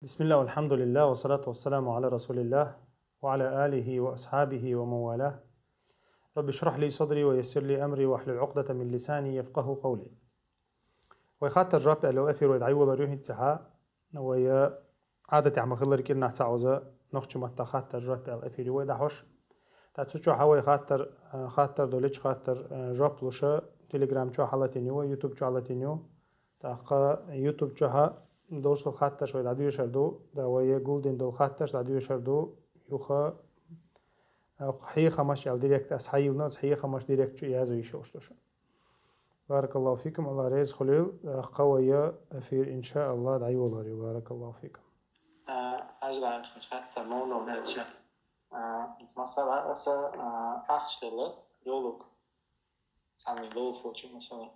بسم الله والحمد لله والصلاة والسلام على رسول الله وعلى آله وأصحابه ومن والاه. رب اشرح لي صدري ويسر لي أمري واحلل عقدة من لساني يفقه قولي. ويخاطر جاب لو أثير ويدعي ولا ريح تسعة ويا عادة عم خلر كنا تعوزة نخش متى خاطر جاب الأثير ويدعوش تعتشوا حوي خاطر دولش خاطر جاب لوشة تليجرام شو حالتينيو يوتيوب شو حالتينيو تاقا يوتيوب شو دوشتو خاطر شوي دعدو يشردو دا ويا جولدن دول خاطر دعدو يشردو يوخا حقيقة مش على ديريكت أسحيل نوت حقيقة مش ديريكت يازو يشوشتوش. بارك الله فيكم. الله ريز خليل قوية في إن شاء الله دعي والله. بارك الله فيكم. أجل حتى موضوع ناتشة مثلا أصلا أخشلت يولوك سامي لولفوتش مثلا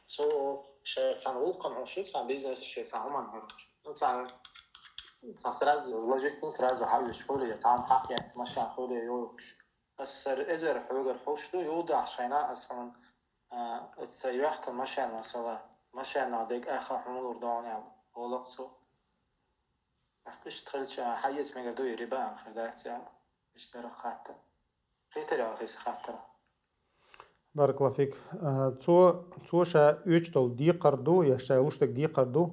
تو شيء تنقول قنعوشي تان بيزنس شيء تان هم هروش تان سراز لوجيتين سراز وحاول شغله تان حقي ماشي خولي يولوكش بس إذا حوجر حوشته يوضع شينا أصلا السياح كماشي مثلا ماشي نادق آخر حمل وردان يعني ولقصو اشتغلت حيز مقدو يريبان خدات يعني اشترى خاطر في ترى خاطر. بارك الله فيك. تو شا يجتل دي قردو يشتغلوشتك دي قردو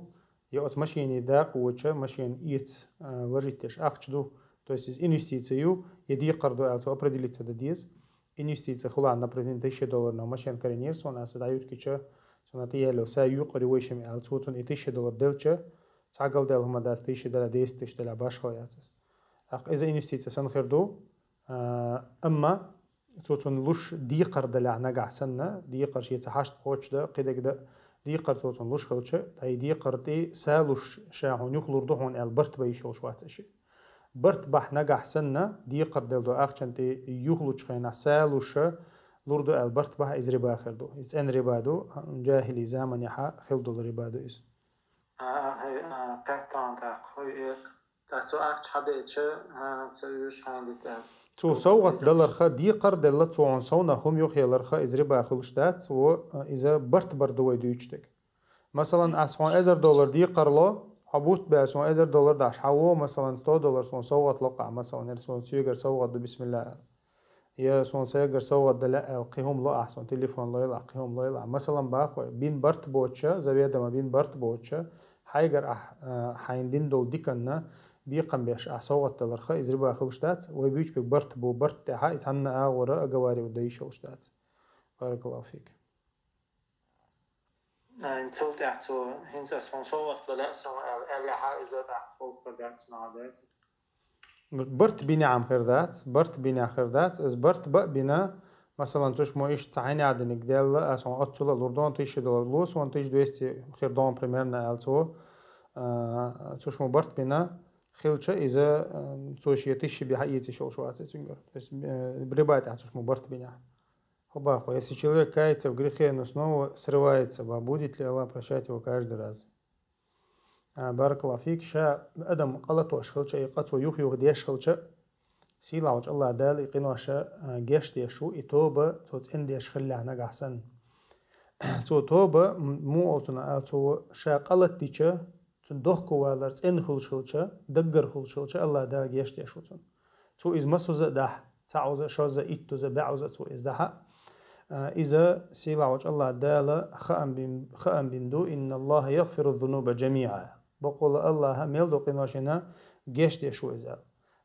يأت ماشيني داق وچه ماشين إيت ложитеш ахчду, то есть из инвестицию еди قردو алто определиться да диез инвестиция хула например $1000 на машин карьер сон аса дают кича сон атиело са юқри вешем алто сон $1000 делча цагал дел хма да $1000 $1000 باش خلاص اق إذا инвестиция сан خردو أما توتون لوش دي قرد لعنة عسنا دي قرش يتحاشت قوش ده قيدك ده دي قرد توتون لوش خلشة أي دي قردي سالوش شاهون يخلور دوهون البرت بيشوش واتشي برت بح نجح سنة دي قرد دو أخشنتي يخلوش خينا سالوش لوردو البرت بح إز ربا خردو إز أن ربا دو جاهلي زمن يحا خلدو الربا دو إز هي تاعتان تاعي تاعتو أخش حدا إيش سويش عندي تو سوغت دلرخه دي قرد دلت تو صونا هم يخي لرخه إز ربا خلشتات و إذا برت بردو يدويشتك مثلا أسوان $1000 دي قرلا حبوت بأسوان $1000 داش حوو مثلا $100 سون سوغت لقع مثلا سون سيجر سوغت بسم الله يا سون سيجر سوغت دلا القيهم لا أحسن تليفون لا يلع قيهم لا يلع مثلا باخو بين برت بوتشا زبيدة ما بين برت بوتشا حيجر حيندين دول ديكنا بيقم بيش أحسوغت دلرخه إز ربا خلشتات ويبيش ببرت بو برت تاعها يتهنى أغورا أقواري ودايش وشتات. بارك الله فيك. انتو تحتو هنسا سونسو وقتلا سون ألا حائزة تحقوق بدأت نعدات برت بينا عم خردات برت بينا خردات إز برت بق بينا مثلا توش مو إيش تعيني عدنك ديال أسون أتصل الأردن $1000 لوس وان تيش 200 خردان بريميرنا ألتو توش مو برت بينا خلشة إذا توش يتيش بحقيقة شو عاتسينجر بس بربايت عتوش مو برت بينا Оба, если человек кается в грехе, но снова срывается, будет ли Аллах прощать его каждый раз? بارك الله فيك. شا أدم قلت وأشخلش إيقات ويوخ يوخ ديش خلش سيلا وش الله دال يقينوا شا جيش ديشو إتوبة توت إن ديش خلي عنك أحسن تو توبة مو أوتنا تو شا قلت ديشة تندوخ والرز إن خلش دقر خلش الله دال جيش ديشو تو إز مسوزة ده تعوزة شوزة إتوزة بعوزة تو إز ده إذا سيلا وجه الله دال خأم بندو إن الله يغفر الذنوب جميعا بقول الله ميل دو قنوشنا جيش ديشو إزال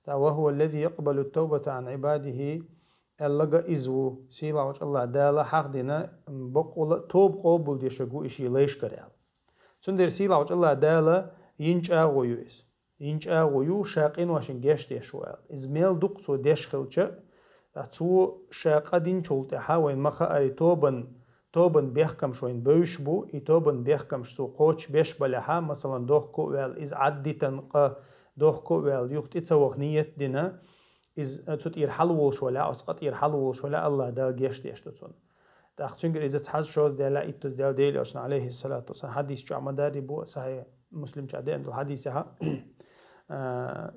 وهو الذي يقبل التوبة عن عباده اللقى إزو سيلا وجه الله دال حق دينا بقول توب قبول ديشو إشي ليش كريال تندر سيلا وجه الله دال ينج آغويو إز ينج آغويو شاقين واشن جيش ديشو إز ميل دوقتو ديش خلچه تو شاقدين شولتها وين مخا أري توبن بيحكم شوين بيش بو توبن بيحكم شو قوش بيش بلها مثلا دوخ كوال إز عدي تنقى دوخ كوال يوخت إتسوخ نية دينا إز توت يرحلوش ولا أسقط يرحلوش ولا الله دال جيش ديشتون تأخذون إذا تحز شوز ديلا إتوز ديال ديل أشنا عليه الصلاة والسلام حديث جو عمداري بو صحيح مسلم جادي عنده حديثها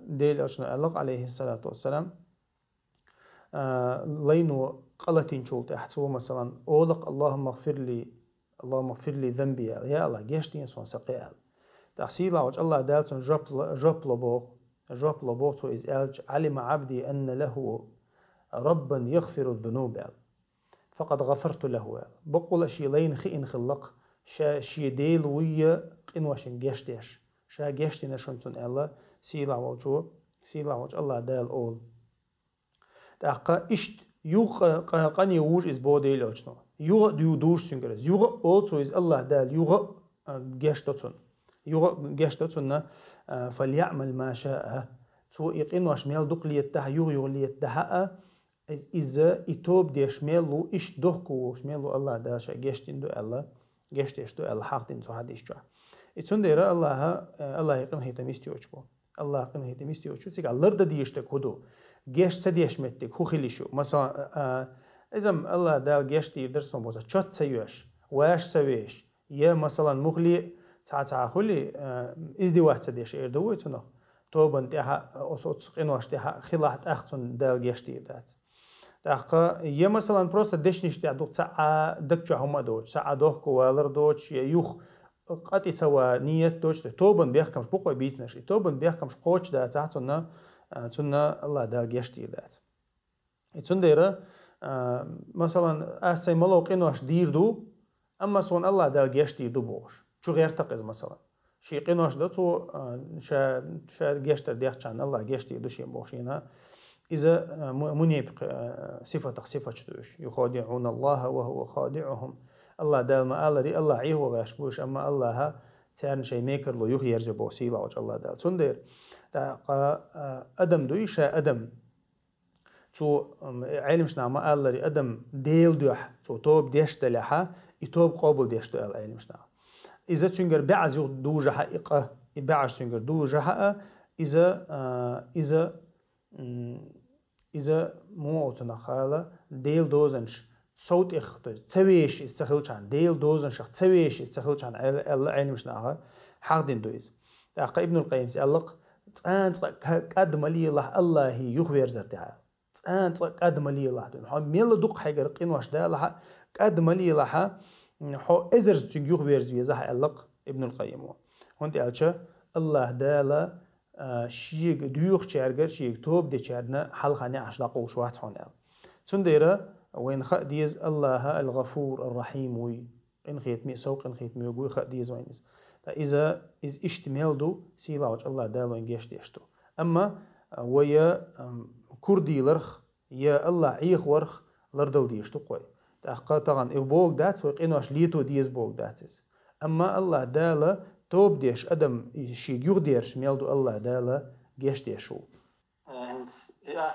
ديل أشنا الله عليه الصلاة والسلام لينو قلتين شولت أحسو مثلا أولق اللهم اغفر لي ذنبي يا الله جيشتين سون سقيال تحصيل عوج الله دالتون جوب لبوغ تو إز ألج علم عبدي أن له ربا يغفر الذنوب فقد غفرت له بقول شيلين خين خلق شي ديل ويا قنواشن جشتيش شا جشتي نشونتون الله سيلا وج الله دال أول تاقا إشت يوغ قاني ووج إز بو ديل أوجنو يوغ ديو دوش سنجرز يوغ أولسو إز الله دال يوغ جشتتون فليعمل ما شاء تو يقنواش ميل دوق ليتها يوغ ليتها إذا إتوب ديش ميلو إش دوكو ميلو الله داشا جشتين دو الله جشتيش دو الله حقتين تو حديش جوا إتون ديرا الله يقن هيتا ميستيوچبو الله يقن هيتا ميستيوچو تيجا لرد ديشتك هدو جشت سديش متك هو خليشو مثلا إذا الله دال جشتي يدرسون بوزا چات سيوش واش سويش يا مثلا مخلي تا خلي ازدواج سديش إردو يتونو توبن تها أصوت قنواش تها خلاحت أختون دال جشتي دات تاقا يا مثلا просто دشنيش تعدوق ساعة دكتشا هما دوش ساعة دوخ والر دوش يوخ قطي سوا نية دوش توبن بيحكمش بقوي بيزنش توبن بيحكمش قوش دات ساعتنا تنا الله دال جشتي دات يتون ديرا مثلا أسي ملو قنواش دير دو أما صون الله دال جشتي دو بوش شو غير تقز مثلا شي قنواش دو تو شا جشتر ديخشان الله جشتي دو شي بوشينا إذا منيب صفة شتوش يخادعون الله وهو خادعهم الله دال ما ألري الله عيه وغاشبوش أما الله تارن شيء ميكر لو يخ يرجع بوسيلة وجه الله دال تندر أدم دويشة أدم تو علمشنا ما ألري أدم ديل دوح تو توب ديش دلها يتوب قابل ديش دل علمشنا إذا تنجر بعز دوجة حقيقة بعز تنجر دوجة حقيقة إذا مو أتنخاله ديل دوزنش صوت إخت تسويش استخلشان ديل دوزنش تسويش استخلشان العين مش ناها حقدين دويز تاق ابن القيم سألق أنت قد ملي الله يخبر زرتها أنت قد ملي الله هم ميل دق حاجة رقين واش ده لها قد ملي الله حو إزر يخبر زيزها ألق ابن القيم هونت ألشة الله دالا شيء ديوخ شارجر شيء توب دي شارنا حلقة عشلاق وشوات هنا تنديرة وين خديز الله الغفور الرحيم وي إن خيت مي سوق إن خيت مي وجو خديز وينز إذا اشتمال دو سيلاوج الله دالو إنجيش ديشتو أما ويا كردي لرخ يا الله عيخ ورخ لردل ديشتو قوي تحقق طبعا إبوق داتس ويقينوش ليتو ديز بوق داتس أما الله دالا توب ديش أدم شي يغديرش ميلدو الله دالا جيش ديشو ja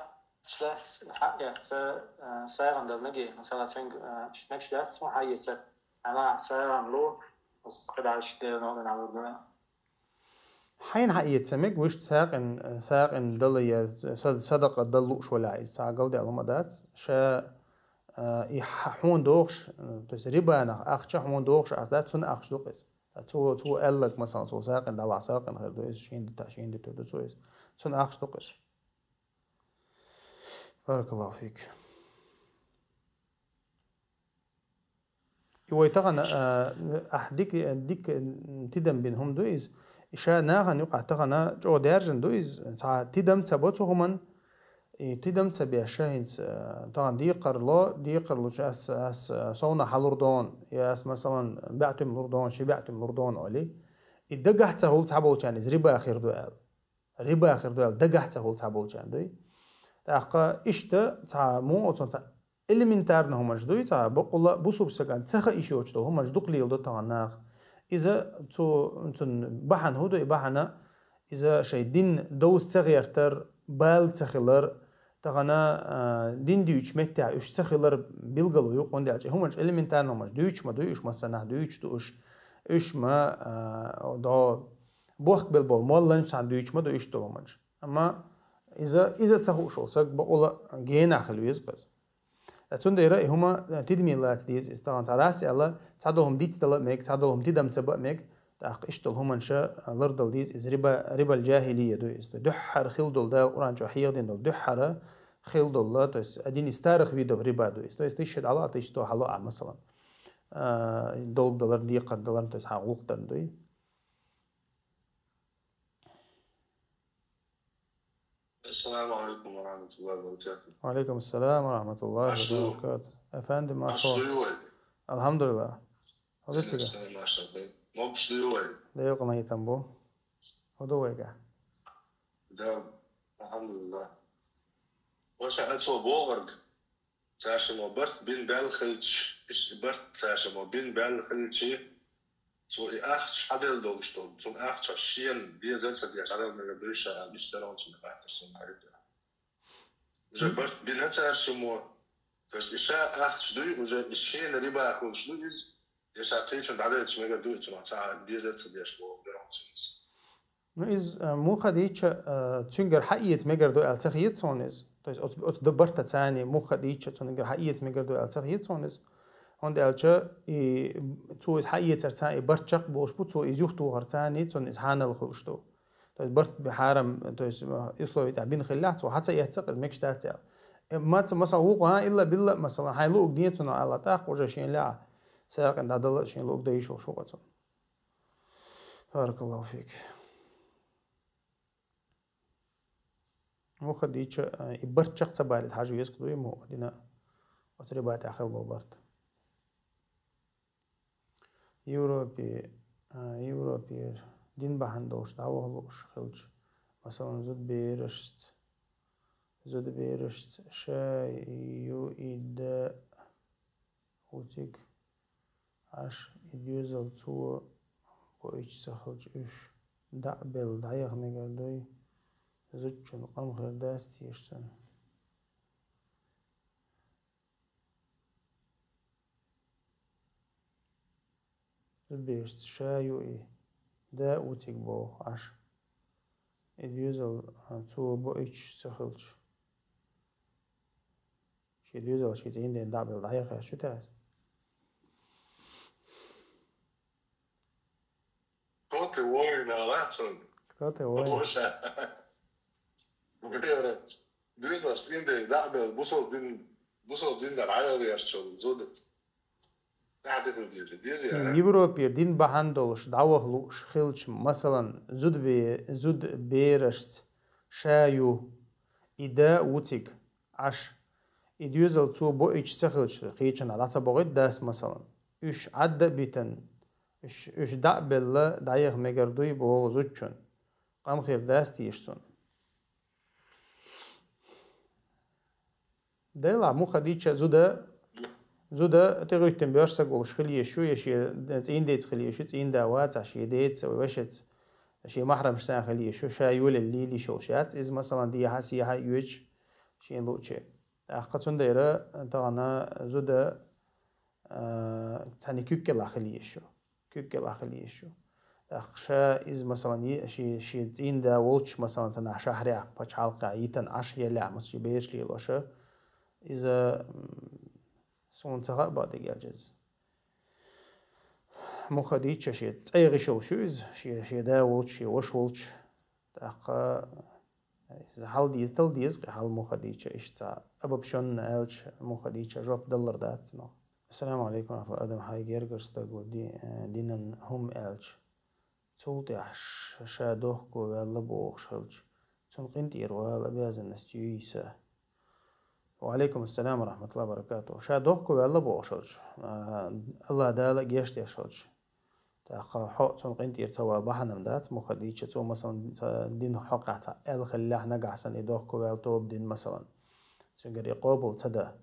slecht ja zeggen dat negi مثلا think شنك شلات سو هاي يسر أنا سيران لو بس كده اشتري نوع نعمله حين حقيقة سمك وش ساق إن دل صدقة دلوش ولا عايز ساقل دي على مدات شا يحون دوخش تس ربا أنا أخش حون دوخش أخدات سن أخش دوقس تو قالك مثلا تو ساق إن دلع ساق إن هذا إيش شين دي تود تو إيش سن أخش دوقس بارك الله فيك ويتغنى ديك تدم بينهم دويز إشا ناغن يقع تغنى جو دارجن دويز تدم تبوتو همان تدم تبيع شاهد طبعا ديقر لو جاس صونا حلوردون ياس مثلا بعتم لوردون شي بعتم لوردون علي الدقحت هول تعبول كان ربا اخر دوال دقحت هول تعبول كان دوي تاقا اشتا تا مو تا إلمنتارنا هماش دوي تا بقولا بوسوب سكان تسخا إشيوشتو هماش دوقلي يلدو تغناغ إذا تون بحن هدو بحنا إذا شي دين دوس تغيرتر بال تخيلر تغنا دين ديوش متع إيش تخيلر بيلقلو يوق وندي عشان هماش إلمنتارنا هماش دويش ما دويش مثلا دويش دوش إيش ما دا بوخ بالبول مالنش عن دويش ما دويش تو هماش أما إذا تخوش وسق بقولا جينا خلويز قز أتون ديرا هما تدمي الله تديز استغان تراسي الله تعدلهم ديت تلا ميك تعدلهم تدم تبأ ميك تأخ إشتل هما نشاء لردل ديز إز ربا الجاهلية دو إز دحر خلدل دا القرآن جو حيادين دل دحر خلدل الله توس أدين استارخ فيدو ربا دو إز توس تيشد على تيشتو حلوة مثلا دول دلار ديقر دلار توس حقوق دن دوي السلام عليكم ورحمة الله وبركاته. وعليكم السلام ورحمة الله Maşlu. وبركاته. أفندم Maşlu عصام. yuvalı. الحمد لله. Senin هذا sana maşlu. Maşlu yuvalı. ده يقنا يتنبو هذا ويجا Da, alhamdulillah. Osa atso boğarg. Saşıma bart bin bel khilç. İşte bart saşıma bin bel khilçi. So hadel doluştu. So çaşiyen diye zelse diye kadar mı bir şey işler olsun batırsın harita. Уже bart bin saşıma. Dus işe duy, уже işe riba konuşuyoruz. يشاقيشن عدد شمال دوت شمال ساعة ديزل سبيش بو درونسيس. إز مو خديش تشنجر حقيقة مجر دو التخيط سونز. تويس أتدبرت ثاني مو خديش تشنجر حقيقة مجر دو التخيط سونز. هند ألشة تويس حقيقة ثاني برتشق بوش بو تويس يختو هرثاني تون حان الخلشتو. تويس برت بحرم تويس يصلوا يتعبين خلاع تو حتى يعتقد مكش تاعتها. ما مثلا هو إلا بالله مثلا حيلوق ديتنا على تاق وجاشين لا. ساقن دادل شين لوك دايش وشو قصن. بارك الله فيك. مو خديش يبرت شخص بالد حاجة يسكتوا يمو دينا وتربات أخل ببرت. يوروبي دين بهندوش دعوهلوش خلج مثلا زود بيرشت شاي يوئد وتيك عش يديوزل تو بويش سخلج إيش دعبل دعيق مقردوي زوجن قام خرداستي يشتن زبيشت شايو إيه دا وتيك بو عش يديوزل تو بويش سخلج شي يديوزل شي زين دين دعبل دعيق شو تاس Kote voj na lapson. كتاتي وين Boša. Vjera. Drizla stinde da'bel busol din da rajali jašćol zudet. تعتقد ديزي يوروبي دين بهندولش دعوهلو خلج مثلا زود بيرشت شايو إدا وتيك عش إديوزل تو بويش سخلج قيتشن على سبوغيت داس مثلا إش عد بيتن إش دعبل دعيق مقردوي بو زوجن قام خير داس تيشتون ديلا مو خديتش زودا تغيتن بيرسق وشخليه شو يشي تين ديت خليه شو تين داوات عشي ديت وشت شي محرم شان خليه شو شايول اللي شو شات إز مثلا دي حسي هاي يوج شي لوتشي أخذون دايرة تانا زودا تاني كوب كلا خليه شو أخشى إز مثلا شي تين دا ولش مثلا تنا شهريع بتش حلقة يتن عش يلا مس يبيش لي لوشة إذا سونتها بعد يجاز مو خديتش شي تأيغي شوز شي دا ولش شي وش ولش تاقا حال ديز تل ديز حال مو خديتش إشتا أببشون ألش مو خديتش جواب دولار دات نو السلام عليكم ورحمة الله. آدم هاي جيرجرس تقول دينن هم ألش تولتي عش شادوخكو ولا بوخ شلج تنقنتير ولا بيازن نستيويسا. وعليكم السلام ورحمة الله وبركاته. شادوخكو ولا بوخ شلج الله دالا جيشت يا شلج تاقا حق تنقنتير توا بحنم دات مخديتش تو مثلا دين حقعتا الخلاح نقعسن يدوخكو ولا توب دين مثلا تنقر يقوبل تدا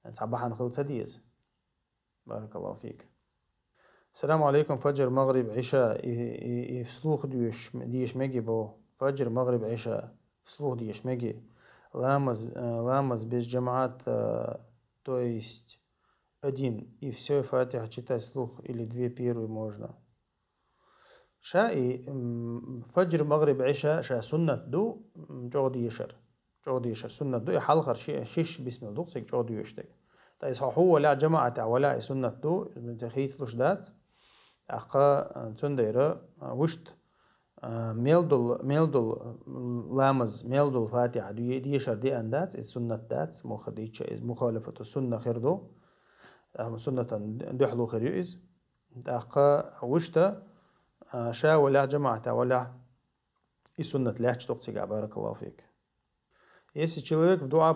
انت بحن خل تديز. بارك الله فيك. السلام عليكم. فجر مغرب عشاء يفسلوخ ديش مجي بو فجر مغرب عشاء فسلوخ ديش مجي لامز без جماعات то есть один и все фатиха читать слух или две первые можно. شاء فجر مغرب عشاء شاء سنة دو جود يشر سنة دو حلقة شيش بسم الله سيك جود يشتك تايس هو لا جماعة ولا سنة دو تخيص لش دات أخا تنديرة وشت ميلدول لامز ميلدول فاتحة دي يشر دي أندات السنة دات مخديتش مخالفة السنة خيردو سنة دحلو خيريز أخا وشت شا ولا جماعة ولا السنة لا تشتقتك. بارك الله فيك. Если человек в дуа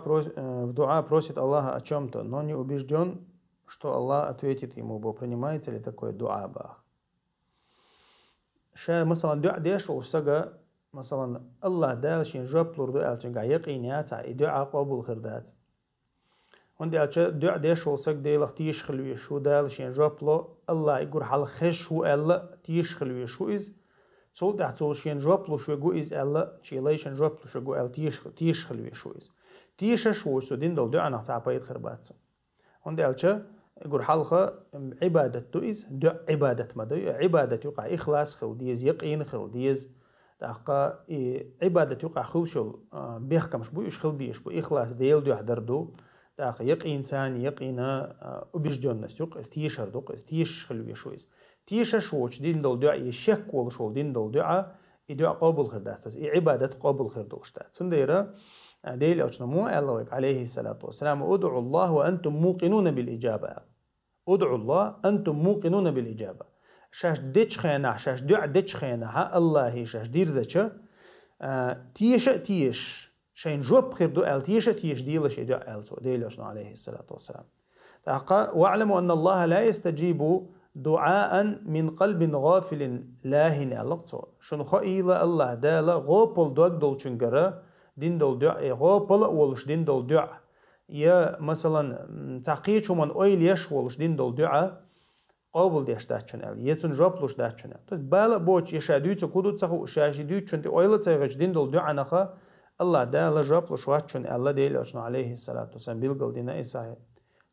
просит Аллаха о чем-то, но не убежден, что Аллах ответит ему, принимается ли такое дуа бах? مثلا دعاء ديش وسجى مثلا الله دال شين جاب لورد ألتون يقينيات دعاء قبول خردات هندي دعاء ديش وسجى ديل تيش خلوي شو دال شين جاب له الله يقول حال خش هو الله تيش خلوي شو إز صول دعتول شين جاب له شو جو إز الله شيء شين جاب له شو جو ال تيش خلوي شو إز تيش شو سودين دول دعاء نعتبر بيد خربات هندي يقول حلقة عبادة تويز دع عبادة مدى عبادة يقع إخلاص خل ديز يقين خل ديز دقة عبادة يقع خل شو بيحكم شو بيش خل بيش بو إخلاص ديل دو حدردو دقة يقين ثاني يقينا وبيشجون نستيق استيشر دوق استيش خل بيشويز تيش شوش دين دول دع يشك ولا شو دين دول دع يدع قابل خردات عبادة قابل خردوشتات سنديرة ديل أجنمو الله عليه الصلاة والسلام ادعوا الله وأنتم موقنون بالإجابة ادعوا الله أنتم موقنون بالإجابة شاش ديش خينا شاش دع ديش خينا الله شاش دير زچ تيش شين جوب خير دو تيش ديلش دع ديل أجنو عليه الصلاة والسلام واعلموا أن الله لا يستجيب دعاء من قلب غافل لاهن ألقصو شنو خيل الله دالا غوبل دوك دول چنگره دين دول دع غوبل ولش دين دول دع يا مثلا تحقيق من اويل يش ولش دين دول دع قابل ديش داتشنال يتون جوبلوش داتشنال تو بالا بوچ يشاديو كودو تخو شاشيديو چنت اويل تيغج دين دول دع نخا الله دا جوبلوش واتشن الله ديل اشن عليه الصلاه والسلام بيلقل دينا ايسا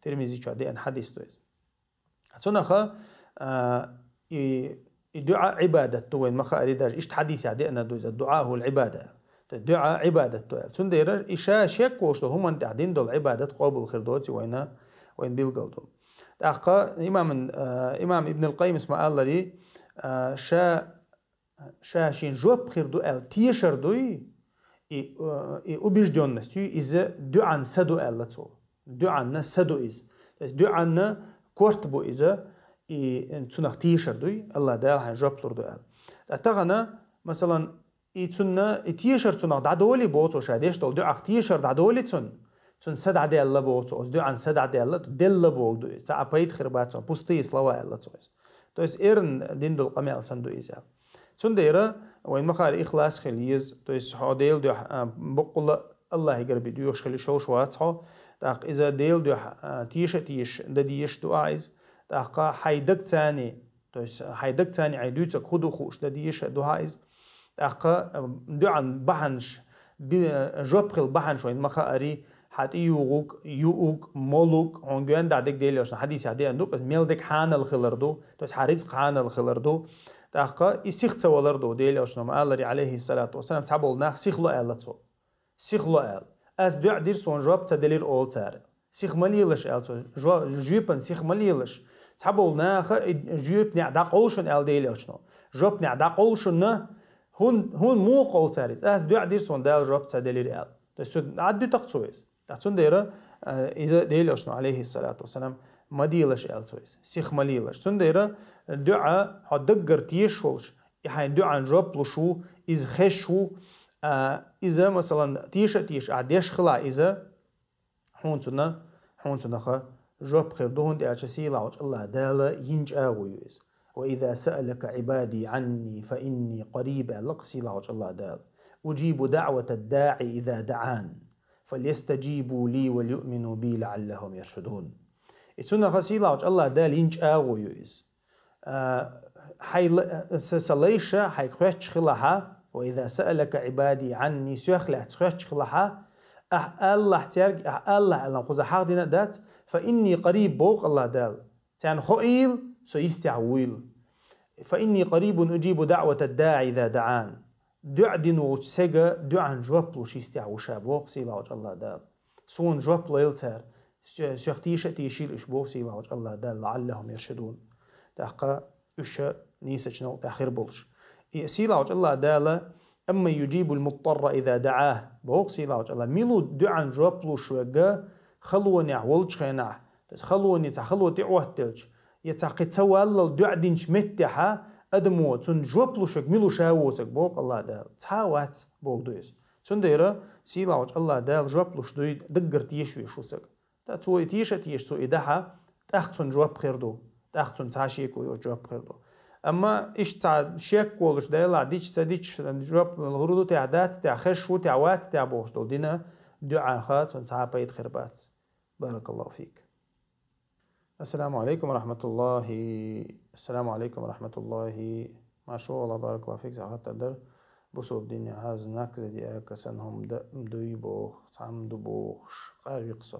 ترمذي چا دي ان حديث تويز اتونخا الدعاء عباده تو وين ما اريداج ايش حديث عدي ان دوز الدعاء هو العباده الدعاء عبادة توال سندير إشاء شك وشلو هم أنت عدين دول عبادة قابل خردوتي وين بيلقلدو أقا إمام ابن القيم اسمه الله لي شين جواب خردو ال تيشر دوي وبيجدون نستيو إذا دعان سدو ال تو دعان سدو إز دعان كورتبو إذا تنخ تيشر دوي الله دال هن جواب لردو ال أتغنى مثلا إتنا تيشر تنا دعولي بوتو شاديش دول دعاء تيشر دعولي تن سد عدي الله بوتو دعاء سد عدي الله دل بوتو سأبيد خرباتو بوستي سلوا الله تويس تويس إيرن دين دول قميل سندو إيزا سنديرة وين مخار إخلاص خليز تويس حو ديل دو بقول الله يقرب ديوش خلي شوش واتحو تاق إذا ديل دو تيش دديش دعايز تاق حيدك ثاني تويس حيدك ثاني عيدوتك خدو خوش دديش دعايز أقا دعان بحنش جوبخل بحنش وين مخاري حتى يوغ مولوك عنجوان دعدك ديليوش حديث عدي عندك ميلدك حان الخلردو توس حاريز حان الخلردو أقا يسيخ تولردو ديليوش نما الله عليه الصلاة والسلام تعبول ناخ سيخلو آلتو سيخلو آل أس دع دير سون جواب تدلير أول تار سيخ مليلش آلتو جوبن سيخ مليلش تعبول ناخ جوب نعدق أولشن آل ديليوش نو جوب نعدق أولشن هون مو قول تاريس أس دع دير سون دال جواب تدلير آل تسود عدو تقصويس تحسون ديرة إذا ديليوش عليه الصلاة والسلام ما ديلش آل سويس سيخ مليلش تون ديرة دعاء هدقر تيشولش يحين دعاء نجوب لشو إذ خشو إذا مثلا تيش عديش خلا إذا هون تنا خا جواب خير دهون دي أشسي لعوج الله دالة ينج آويوز وإذا سألك عبادي عني فإني قريب لقسي لعوج الله دال أجيب دعوة الداعي إذا دعان فليستجيبوا لي وليؤمنوا بي لعلهم يرشدون إتونا خسي لعوج الله دال ينج آويوز حي سليشة حي خوش خلها وإذا سألك عبادي عني سيخلع خوش خلها الله تيرج الله قوزا حاضنا دات فإني قريب بوق الله دال تان خويل سيستعويل فإني قريب أجيب دعوة الداعي إذا دعان دعدن وسجى دعان جوبلو شيستعو شابوق سيلاوج الله دال سون جوبلو يلتر سيختيشة تيشيل إشبوق سيلاوج الله دال لعلهم يرشدون تحقا إشا نيسجنو تأخير بولش سيلاوج الله دال أما يجيب المضطر إذا دعاه بوق سيلاوج الله ميلو دعان جوبلو شوغا خلوني عولج خينع خلوني تخلو تعوهتلج يتعقي توالل دعدين شمتها أدمو تن جوبلو شوغ ميلو شاووتك بوق الله دال تحاوات بوق دويس تنديرة سيلاوج الله دال جواب لوش دوي دقر تيش ويشوسك تا تو تيش تو إداها تأخذون جواب خيردو تأخذون تعشيك وجواب خيردو أما إيش تاع شيك ولش دايلا ديش جواب الغرودو تعدات تاع خشو تعوات تاع بوش دول دينا دعاء خات ونتاع بيت خربات. بارك الله فيك. السلام عليكم ورحمة الله. السلام عليكم ورحمة الله. ما شاء الله بارك الله فيك. زعلت تقدر بصوا الدنيا هاز ناكزة دي كسنهم دوي بوخ تعم دبوخش غير يقصو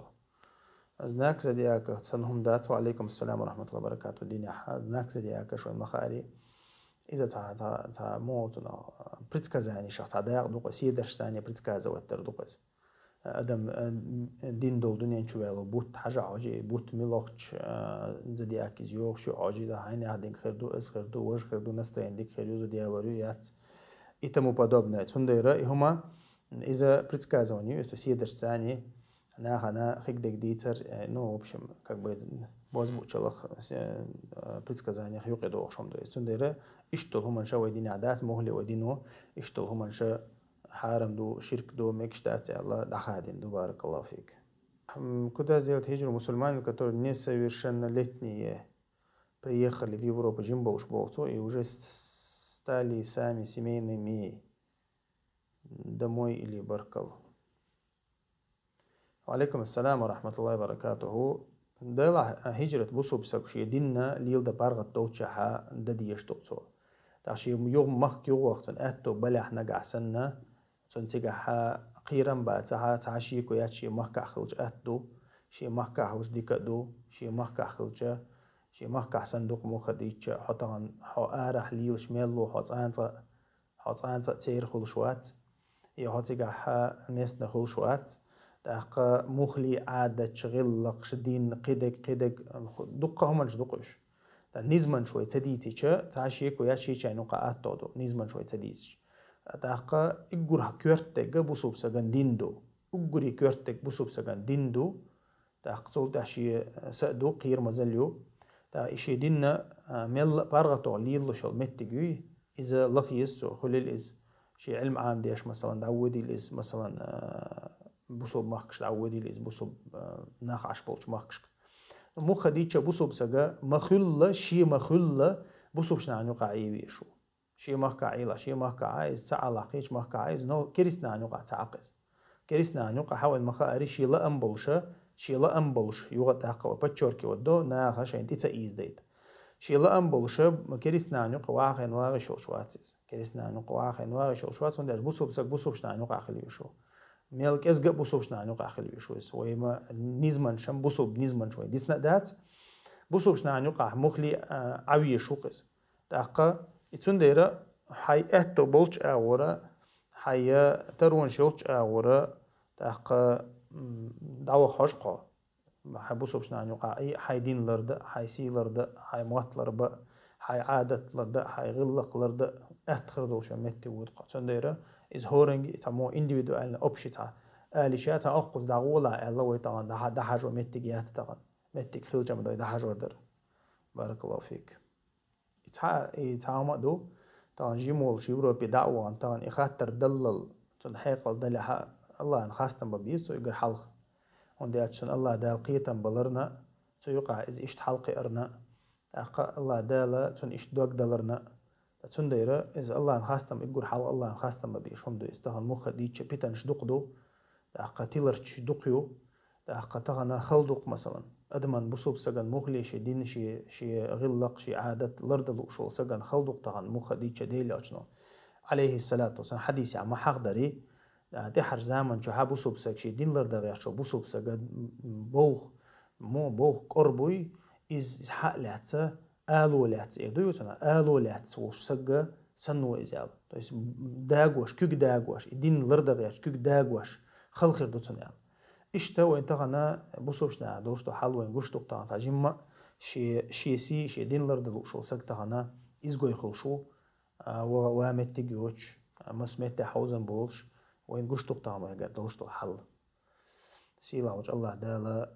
از ناكزة دي كسنهم دات. وعليكم السلام ورحمة الله وبركاته. الدنيا هاز ناكزة دي شوي مخاري إذا تا موتنا بريتكازا يعني شخص دايق دوق سيدرش ثانية بريتكازا وتر دوقز ادم دين دول دنيا نشوالو بوت حاجة عاجي بوت ملوخش زدي اكيز يوخ شو عاجي ده هيني عدين خردو از خردو وش خردو نستين ديك خريوزو ديالوريات и тому подобное. Цундейра и хума из-за предсказываний, что съедешь сани, она хигдек дитер, ну, в общем, как бы возбучилах предсказаниях юқиду ошамду. Цундейра и что хума ша вайдини адас мохли вайдину, и что хума ша حارم دو شرك دو مكشتات الله دخادين دو بارك الله فيك. Куда сделать хиджру мусульманин, который несовершеннолетние приехали в Европу, жимболш болцу, и уже стали сами семейными домой или баркал. وعليكم السلام ورحمة الله وبركاته. دلا هجرة بوسوب سكشي دينا ليل دا بارغت دوتشها ددي يشتوتو تاشي يوم مخ يو وقت اتو بلح نقع سنة تنتجها قيرم باتها تعشي كوياتشي مخ خلج اتو شي مخ خلج ديكدو شي مخ خلج شي مخ صندوق مخديتش حطان حارح ليل شمالو حطانت تير خلشوات يحطيجها ميسن خلشوات داق مخلي عادة شغل شدين قدق دقة هم دقش دا نزمن شوي تديتي تعشيك وياشي شي نقاط تودو نزمن شوي تديتش داق اجور كورتك بوسوب سجن ديندو اجوري كورتك بوسوب سجن ديندو داق تول تاشي سدو قير مزليو دا إشي دينا ميل بارغتو ليلو شل متجوي إذا لقيسو خليل إز شي علم عام ديش مثلا دعودي الإز مثلا بوسوب مخكش دعودي الإز بوسوب ناخ عشبولش مخكش مو خديتش بوسوب سجا مخلة شي مخلة بوسوب شنعنو قاعي شو شي مخكا عيلا شي مخكا عايز تعال عقيش مخكا عايز نو كريسنا عنو قاع تعقز كريسنا عنو قاع حاول مخاري شي لا أمبلشة شي لا أمبلش يوغت عقوة بتشوركي ودو ناخ شين تيتا إيز ديت شي لا أمبلشة كريسنا عنو قواخن واغي شو شواتيز كريسنا عنو قواخن واغي شو شواتيز ونداش بوسوب سج بوسوب شنعنو قاع خليو شو ميلك إزجا بوسوب شنعنو قاع خليو شو سوي ما نزمن شم بوسوب نزمن شوي ديسنا دات بوسوب شنعنو قاع مخلي عوية شو قز تاقا يتونديرا حي اتو بولش اورا حي ترون شولش اورا تاقا دعوة خشقة حبوسو بشنا نوقع أي حي دين لرد حي سي لرد حي موت لرد حي عادة لرد حي غلق لرد أتخر دوش متي ودقة تنديرة is horing it's a more individual option لشيء أقص دعوة الله ويتعان ده حاجة متي جيات تعان متي خيل جم ده حاجة ودر. بارك الله فيك. يتعامل دو تعان جمول شيورو بدعوة تعان إخاتر دلل تنحيق الدلها الله خاصة ببيس ويقر حلق وندي أتشن الله دال قيتم بلرنا سيقع إز إشت حلقي أرنا الله دال تن إشت دوق دلرنا تن ديرة إز الله خاصة يقر حلق الله خاصة ببيش هم دو استهان مخ ديتش بيتنش دقدو تيلرش دقيو تغنا خلدق مثلا أدمن بصوب سجن مخلي شي دين شي غلق شي عادة لردلو شو سجن خلدق تغن مخ ديتش ديلي أجنو عليه الصلاة والسلام حديث عما حقدري تحر زمن شو حبوسوب سكشي دين لرد غير شو بوسوب سجد بوخ قربوي إز حق لعتة آلو لعتة يدوي تنا آلو لعتة وش سجى سنو إزال تويس داغوش كيك داغوش دين لرد غير كيك داغوش خلخير دو تنا إشتا وين تغنا بوسوبشنا دوش تو حلوين غوش تو تاع تاجيما شي دين لرد لو شو سك تغنا إزغوي خلشو وامت تجوش مسمت حوزن بولش وين قشتو طعمه قد قشتو حل سيلا وجه الله دالا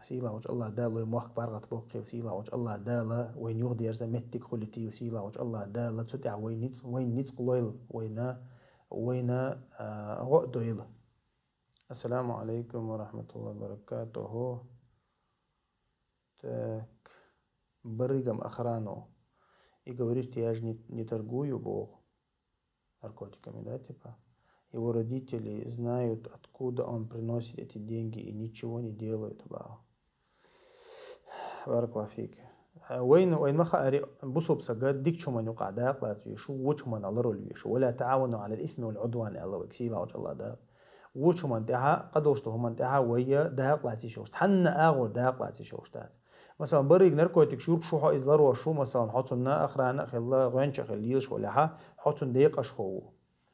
سيلا وجه الله دالا يموخ بارغت بوقيل سيلا وجه الله دالا وين يغدي يرزا متك خلتيل سيلا وجه الله دالا تدع وين نيتس قلويل وين وين غدويله. السلام عليكم ورحمة الله وبركاته. Так, برигам охрану и говорит, я же не торгую Богу наркотиками, да, типа. Его родители знают, откуда он приносит эти деньги и ничего не делают. Бараклафик. وين ما خاري بصوب سجاد ديك شو من يقع داق لا تيشو وش من الله روليش ولا تعاونوا على الإثم والعدوان الله وكسيلا وجه الله ده وش من دها قدوشته هم دها ويا داق لا تيشوش حنا أغور داق لا تيشوش تات مثلا بريق نركوتك شو شو إزلار وشو مثلا حطنا أخرانا خلا غنش خليش ولا ها حطن دقيقة شو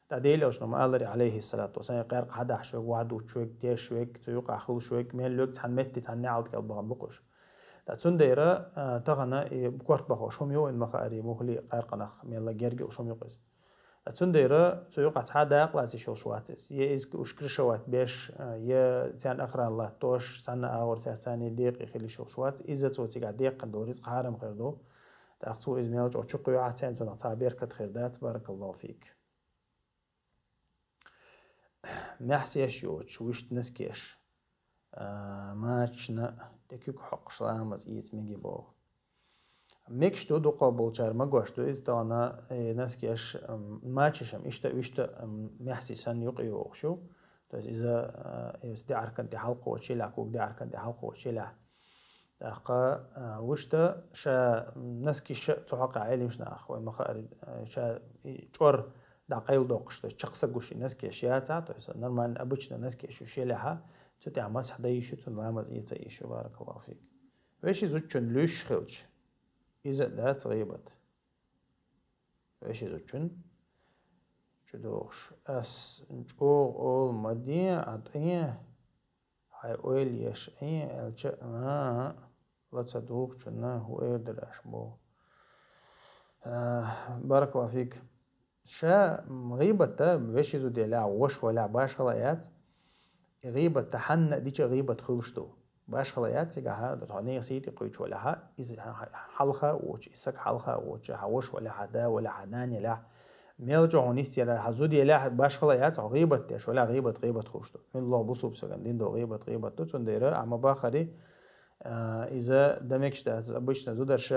تعديل أوش نما الله عليه الصلاة والسلام قارق حدا شوك وعدو شوك تيش شوك تيوقع خل شوك مين لوك تحنمت تحنعلت كالبغن بقش تاتون دايرة تغنى بكورت بخو شوميو إن مخاري مخلي قارقناخ ميلا جرجي وشوميو قيس تاتون دايرة تيوقع تحدا يقلاتي شو شواتس يزك وشكر شوات بيش يا تان أخرى الله توش سنة أور تاني ديق يخلي شو شوات إذا توتي قاعد ديق دوريز قهارم خيردو تأخذوا إزميلج أو تشقوا يعتين تون تعبير كتخيردات بارك الله فيك محسيش يوتش ويش نسكيش ماچنا تكيك حق شلامز إيت ميجي بوغ ميكشتو دو قابل چار مگوشتو إزدانا نسكيش ماچشم إشتا محسي سن يقيو أخشو توز إذا دي عركن دي حلقو وشيلا كوك دي عركن دي حلقو وشيلا تاقا وشتا شا نسكيش تحقق علمش ناخو مخارج شا چور دا قيل دوقشتو چقسا گوشي نسكيش ياتا توز نرمان أبوچنا نسكيش وشيلاها تتع مسح دايشو تنلامز إيتا إيشو بارك الله فيك ويشي زوجن لوش خلج إذا لا تغيبت ويشي زوجن جدوغش أس نجوغ أول مدي عطيه هاي أول يشعي الجأ لا تصدوغ جنا هو إردلاش بو بارك الله فيك شا غيبت ويشي زو ديلا وش ولا باش خلايات غيبة تحنق ديش غيبة خلشتو باش خلايات تيجاها دتعني سيتي قويش ولا ها إذا حلقة وش إسك حلقة وش هوش ولا حدا ولا حنان لا ميلجو هونيستي لا حزودي لا باش خلايات غيبة تيش ولا غيبة خلشتو من الله بصوب سكندين دو غيبة تون ديرة عم باخري إذا دمكش ده أبوشنا زودرش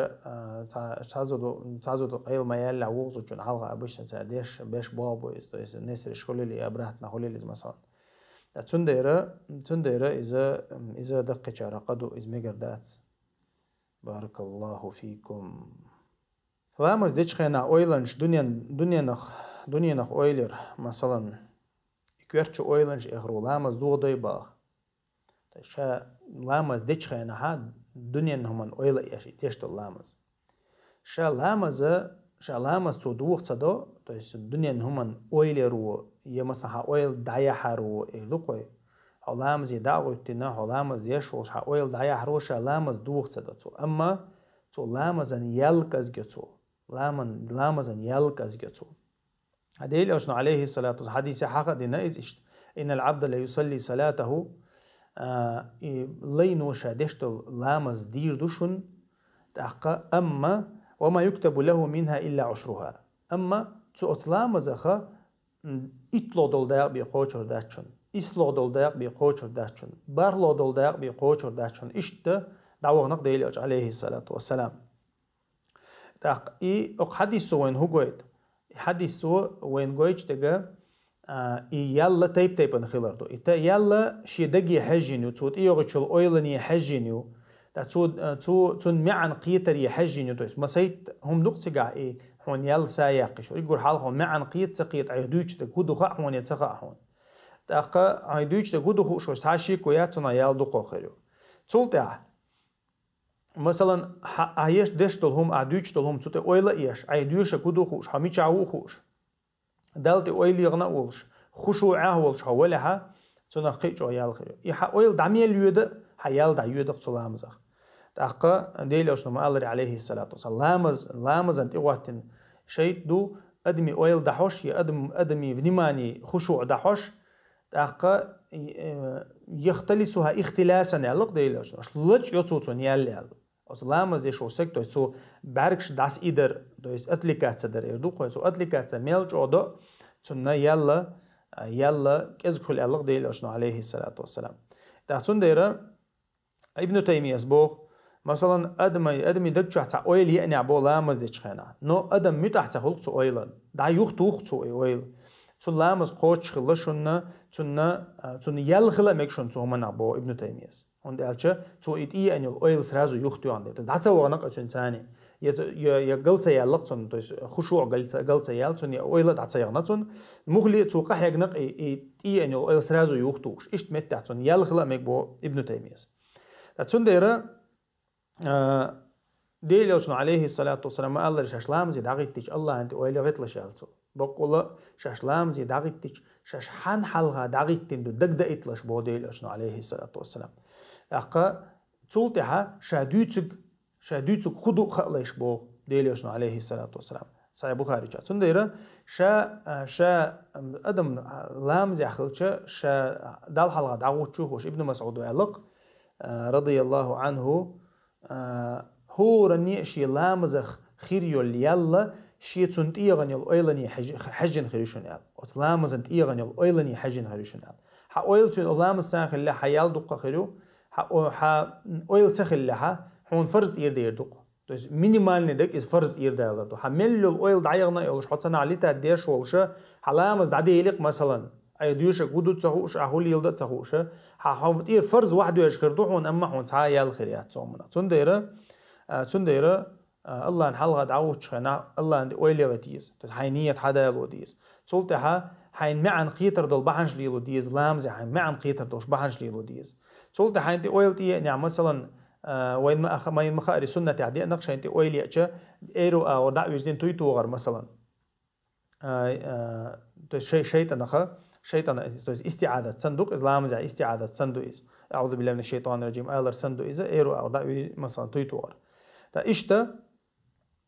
تعزودو قيل ميال لعوغزو جون حلقة أبوشنا تعديش باش بابو إذا الناس الشغل اللي أبرهتنا هولي اللي مثلا تنديرة إذا دقة شارقدو إذ مقردات بارك الله فيكم لامز ديش خينا أويلنش دنيا نخ أويلر مثلا يكويرش أويلنش إخرو لامز دو ضي باغ شا لامز ديش خينا ها دنيا نهمن أويلر ياشي تيشتو لامز شا لامز تو دوغ تصدو تويس دنيا نهمن أويلرو يمسح أويل دايا حرو إلوكوي هلامز يداوي تنا هلامز يشوش أويل دايا حروش لامز دوغ صدتو أما تو لامزن يلقز جتو لامزن يلقز جتو هديل أشنا عليه الصلاة والسلام حديث حق دينا إزشت إن العبد لا يصلي صلاته لينو شادشتو لامز دير دوشن تحقا أما وما يكتب له منها إلا عشرها أما تو أتلامزخا إتلو دولداق بيقوشر داتشون إسلو دولداق بيقوشر داتشون بارلو دولداق بيقوشر داتشون إشتا دعوغنق ديليوش عليه الصلاة والسلام تاق حديثو وين هو قويت حديثو وين قويتش تقا يالا تيب نخيلردو يالا شي دقي حجينيو تود إيوغيشل أويلني يحجينيو تون معن قيتر يحجينيو تويس مسيت هم نقصقع هون يال سايقش يقول حالهم معن قيت سقيت عيدوش تقودو خا هون يتسقع هون تاقا عيدوش تقودو خوش ساشي كوياتنا يال دقو خيرو تولتع مثلا عيش دشتل هم عيدوش تلهم توت اويلا ايش عيدوش قودو خوش حمي چاو خوش دالتي اويل يغنا اولش خشوعه ولش حولها تنا قيچو يال خيرو يح اويل داميل يود حيال دا يود قصلامزه تاقا ديلوش نما الله عليه الصلاه والسلام لامز انت وقتن شيء دو ادمي اويل دحوش يا ادمي فنيماني خشوع دحوش تاقا يختلسها اختلاسا يلق ديلوش لج يوتون يال لامز يشو سكتو سو باركش داس ايدر دويس اتليكاتس در يردو خو سو اتليكاتس ميلج اودو تنا يلا كذكر الله ديل أشنو عليه الصلاة والسلام تحسن ديرة ابن تيمية سبوخ مثلا أدمي دكتور تاع أويل يعني عبولا مزدش خنا نو أدم متحت خلق سو أويلا دا يختوخ سو أويل تون لامز قوتش خلشنا تون يلخلا مكشون تو من عبو ابن تيمية und تو إتي أن الأويل سرازو يختو عندي دا تسوى نق أتون ثاني يا قلت يا لقتون خشوع قلت يا لقتون يا أويل دا تسيغ نتون مغلي توقع يقنق إتي أن الأويل سرازو يختوش إشت متى تون يلخلا مكبو ابن تيمية تون ديرة ديل عليه الصلاة والسلام ما الله شاشلام زي داغيتش الله أنت أويل غيتلا شالسو بقول شاشلام زي داغيتش شاش حن حلها داغيتين دو دق إتلاش بو ديل عليه الصلاة والسلام أقا تولتها شادوتك خدو خليش بو ديل عليه الصلاة والسلام صحيح بخاري جات سنديرة شا أدم لام زي خلش شا دال حلها داغوتشوش ابن مسعود وعلق رضي الله عنه هو رني شي لامزخ خيريو يلا شي تنتيغن الأويلني حجن خريشون يال وتلامزن تيغن الأويلني حجن خريشون يال ح أويل تون لامز ساخ اللي حيال دقة خيرو ح أويل تخل لها هون فرض يردير دقة توس مينيمال ندك إز فرض يردير دقة حمل الأويل دعيغنا يولش حطنا عليه تديش والش حلامز دعدي يلق مثلا أيديوش قدو تسهوش أهول يلد تسهوش حاوتير فرض واحد يشكردو هون أما هون تعا يال خيريات صومنا تنديرة الله نحلها دعوتش خنا الله عند أويلي غتيز حينية حدا يلوديز صلتها حين معن قيتر دول بحنش ليلوديز لامز حين معن قيتر دوش بحنش ليلوديز صلتها حين تي أويلتي يعني مثلا وين ما ينمخاري سنة تعدي نقش حين تي أويلي أتش إيرو أو دعوة جدين تويتوغر مثلا شيطان استعاذة صندوق إسلام زي استعاذة صندوق أعوذ بالله من الشيطان الرجيم ألر صندوق إذا إيرو أو دعوة مثلا تويتوغر تا إشتا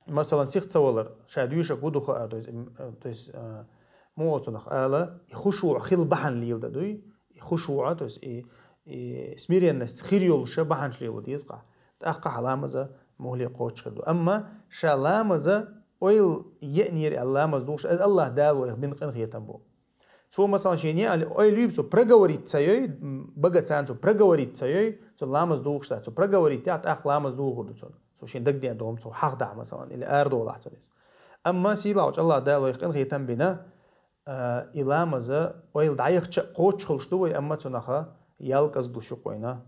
مثلا سيخ تصولر شاديوشا قدو خاء تويس موتونخ آلا يخشوع خيل بحن ليل دوي يخشوع تويس سميريان ناس خيريولشا بحن شليل ديزقع تأقع علامزة مهلي قوتش خدو أما شا لامزة ويل يأنير اللامز دوش الله دالو يخبين قنخ يتنبو سو مثلا شيني ويل يبسو برغوري تسايوي بغا تسانسو برغوري تسايوي سو لامز دوش سو برغوري تاعت أق لامز دوغو دوشون سو شين دق دي عندهم سو حق دع مثلا إلى أردو الله تنس أما سيلاوش الله دالو يخن خيتم بنا إلامزة ويل دعيخ قوتش خلشدوي أما تنخا يلقز دوشو قوينا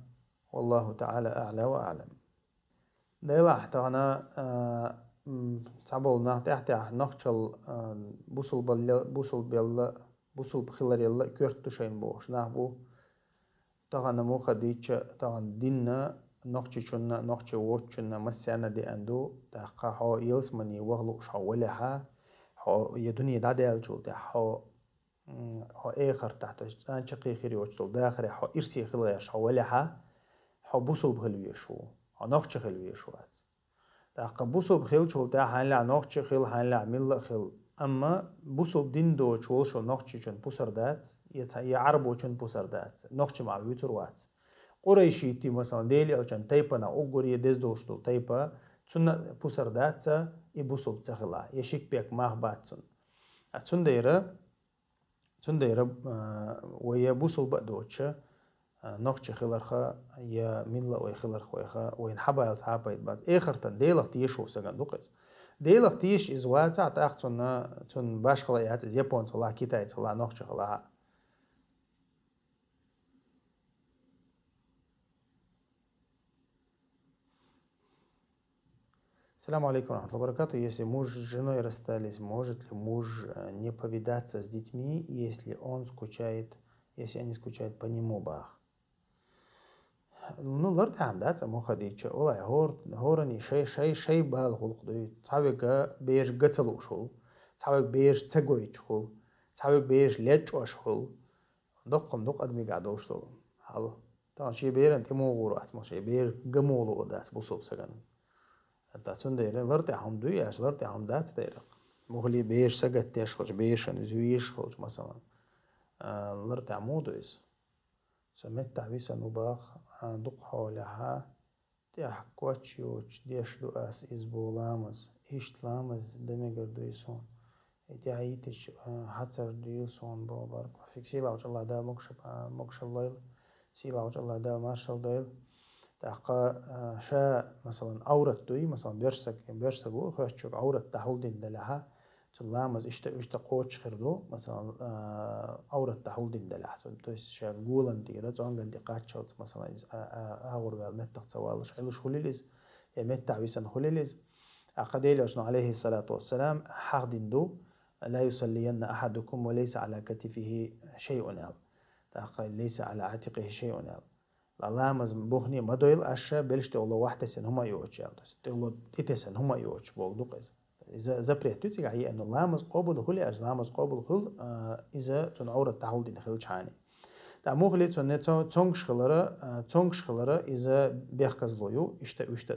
والله تعالى أعلى وأعلم ديلا حتى أنا تعبولنا تحت نخشل بوصل بخلال يلا كورتو شين بوش نحبو تغنى مو خديتش تغنى دينا نقشي شنا نقشي ووتشنا مسانا دي اندو تحقا حو يلسمني وغلو شاولها حو يدني داديال جو حو اخر تحت انشقي خيري وجتو داخري حو ارسي خلال شاولها حو بوصل بخلوية شو حو نقشي خلوية شو تحقا بوصل بخل شو تا حانلا نقشي خل حانلا ملا خل اما بوصل دين دو شو شو نقشي شن بوصر دات يعربو شن بوصر دات نقشي مع ويتر وات قريشي تي مثلا ديلي ألشان تايبا نا أقوري دزدوشتو تايبا تسنة بوسر داتسا يبوسو بتخلا يشيك بيك ماه باتسن تسنديرة ويا بوسو بقدوتش نقش خلرخا يا ملا ويا خلرخ ويخا وين حبا يلتحابا يتباز إخرتن ديلغ تيشو سجن دوقز ديلغ تيش إزواتا تاق تن باش خلا يهات إز يبون تخلا كيتا يتخلا نقش خلا Саляму алейкум рахматуллахи баракату. Если муж с женой расстались, может ли муж не повидаться с детьми, если они скучают по нему бах? Ну, лорд амдат, саму хадича, олай хорани шей бал хулкдуй, цавика беж гацалушул, цавик беж цагойчхул, цавик беж лечошхул, доқ адми гадошtul. Хало. Та ши берен тимогуру атмо ши бер гамолу одас бусоп саган. تاتون دايرة لرتي حمدو ياش لرتي حمدات دايرة مغلي بيش سجت تشخش بيشن زويش خلش مثلا لرتي عمودو إس سمت تعبيسا نباخ دق حولها تيح كواتشيوش ديش دو أس إز بولامز إيش تلامز دمي قردو يسون إتعيتش حتر ديوسون بارك الله فيك سيلا وجه الله دا مقش الليل سيلا وجه الله دا مارشال ديل تاقا شا مثلا عورت دوي مثلا بيرسقو خشوك عورت تحول دين دلها تلامز اشتا قوتش خردو مثلا عورت تحول دين دلها تويس شا قولن ديرا زونغن دي قاتشوت مثلا اغور بالمتق توالش حلوش خليليز يمتع ويسن خليليز أقديل أجنو عليه الصلاة والسلام حق دين دو لا يصلين أحدكم وليس على كتفه شيء ليس على عاتقه شيء لامز بوهني مدويل أشياء بلش تقول واحدة سن هما يوتش تقول تيتسن هما يوتش بوغدوقز إذا زبريتو تيجي إنه لامز قابل خلي أج لامز قابل خل إذا تنعور التحول دين خلش عاني تعموخلي تونغش خلرا إذا بيخكز لويو إشتا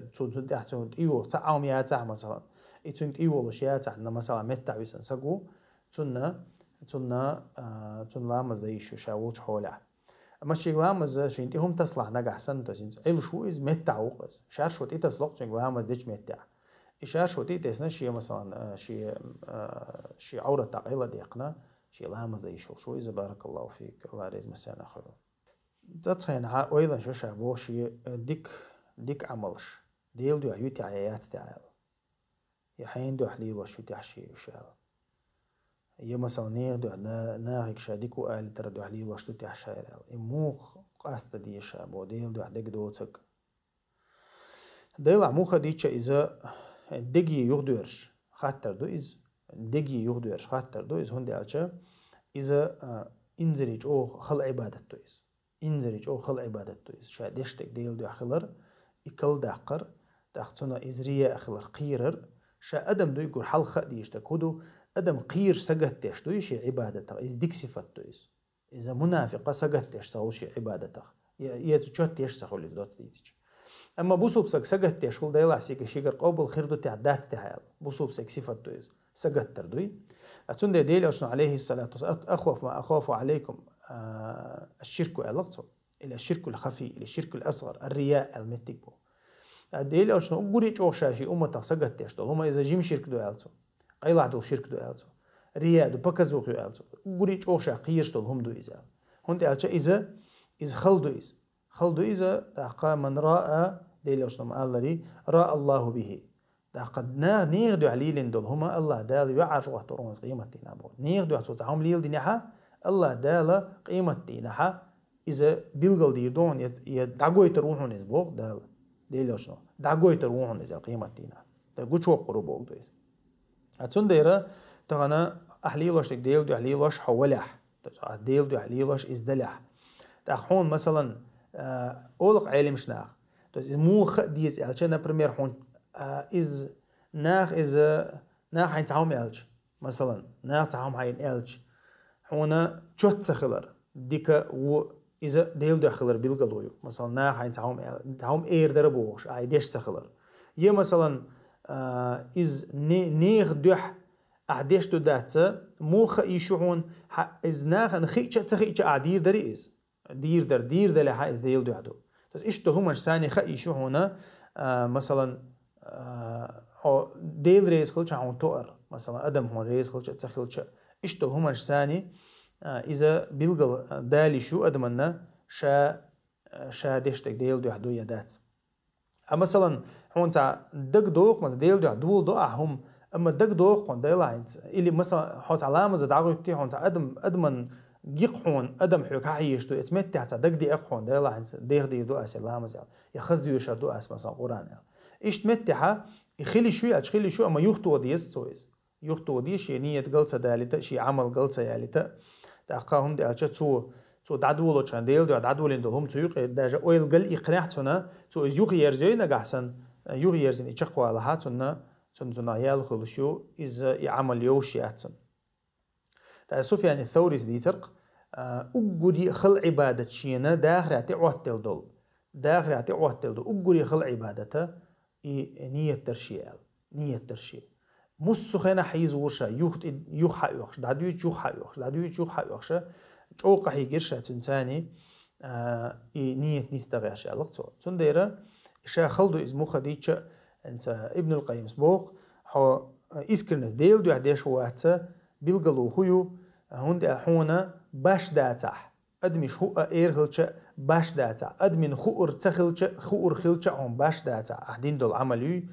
تون إيو تعاوم يا تاع مثلا إتون إيو لشيا تاع مثلا متع ويسن سقو تون لامز دايشو شاوش حوله أما شيء لامز شينتي هم تصلح نجح سنتو شين عيل شو إز متع وقز شار شو تي تصلح شين لامز ديش متع إشار شو تي تسنا شيء مثلا شيء عورة تعقيلة ديقنا شيء لامز دايشو شو إذا بارك الله فيك الله ريز مسانا خير تتخين أويلا شو شابو شيء ديك عملش ديل دو عيوتي عيات تعال يحين دو حليل وشو تحشي وشال يا مثلا نيدو ناهيك شاديكو آل ترى دو حليل وشو تحشي يموخ قاست دي شابو ديل دو عدك دوتك ديل عموخة ديتشا إذا دقي يغدورش خاطر دو إز دقي يغدورش خاطر دو إز هندي ألشا إذا إنزريج أو خل عبادتو إز إنزريج أو خل عبادتو إز شاديشتك ديل دو أخلر إكل داقر داقتنا إزرية أخلر قيرر شا أدم دو يقول حلقة ديشتك هدو أدم قير سجتش دو يشي عبادته إز ديك صفتو إز إذا منافقة سجتش تقولش عبادته يتشوت يشتغل دوت ديتش أما بوسوبسك سجتش كل ده يلعسيك شيء قابل خير دو تعدات تهال بوسوبسك صفتو إز سجتر دوي أتون ده ديل أشنو عليه الصلاة والسلام أخوف ما أخاف عليكم الشرك علاقته إلى الشرك الخفي إلى الشرك الأصغر الرياء المتكبو ديل أشنو أقولي شاشي أمة سجتش دو هما إذا جيم شرك دو علاقته قيلع دو شرك دو ألتو رياء دو بكزوخ دو ألتو قولي أوشا قيرش دو هم دو إزال هونت ألتو إذا خل دو إذا تاقا من رأى ديل أشنو مألري رأى الله به تاقا نيغ دو عليلين دول هما الله دال يعرش وحترونز قيمة تينابو نيغ دو حتوز عام ليل دينيحا الله دال قيمة تينيحا إذا بيلغل ديردون يدعقوي تروحون إزبوغ دال ديل أشنو دعقوي تروحون إزال قيمة تينا تاقوش وقربوغ دو إز أتون ديرا تغنى أحليلوش ديل دو أحليلوش حولح ديل دو أحليلوش إزدلح تأخون مثلا أولق عالم شناخ مو خديز ألشنا برمير حون إز ناخ عين تعاوم ألش مثلا ناخ تعاوم عين ألش حونا شوت سخلر ديكا و إذا ديل دو أخلر بيلقلويو مثلا ناخ عين تعاوم إير دربوش عيديش سخلر يه مثلا إز نيغ دوح أعديش دو داتسا موخ إيشوهون إز ناغ نخيتشا تخيتشا أعدير داري إز دير داري ها إز ديل دو عدو تس إشتو هما شساني خيشوهونا مثلا ديل ريز خلچا هون توأر مثلا أدم هون ريز خلچا تخلچا إشتو هما شساني إذا بيلغل دالي شو أدمنا شا ديشتك ديل دو عدو يدات مثلا هون تا دق دوق مثلا ديل دو دول دو هم اما دق دوق هون ديل عينت اللي مثلا حوت علامه زدعو تي هون تا ادمن جيق هون ادم حيك حيشتو اتمت تا دق دي اخ هون ديل عينت دي دو اس علامه يا خز دي يشر دو اس مثلا قران ايش تمتها يخلي شو اما يختو ديس سويز يختو ديش نيه قلصه دالته شي عمل قلصه يالته تاقاهم دي اتشو تو دعدولو چند ديل دو دعدولين دو هم تيوق داجا اويل قل اقناعتنا تو يوغ يرزينا غحسن يوغ يرزين يچقوا لهاتنا تنزنا يال خلشو از يعمل يوشياتن تا سفيان الثوري ديترق اغوري خل عباده شينا داخراتي عوتل دول داخراتي عوتل دول اغوري خل عبادته نيه ترشيال مسخنا حيز ورشا يوخ حيوخش دادو يوخ حيوخش اوقع هيجرشة تنساني نية نستغيرش علاقته تنديرا إشا خلدو إزمو خديتش أنت ابن القيم سبوق حو إسكرنس ديل دو عديش واتسا بيلقلو هو هند حونا باش داتح أدمش هو هلش باش داتح أدمن خور تخلش خور خلش هم باش داتح أحدين دول عملي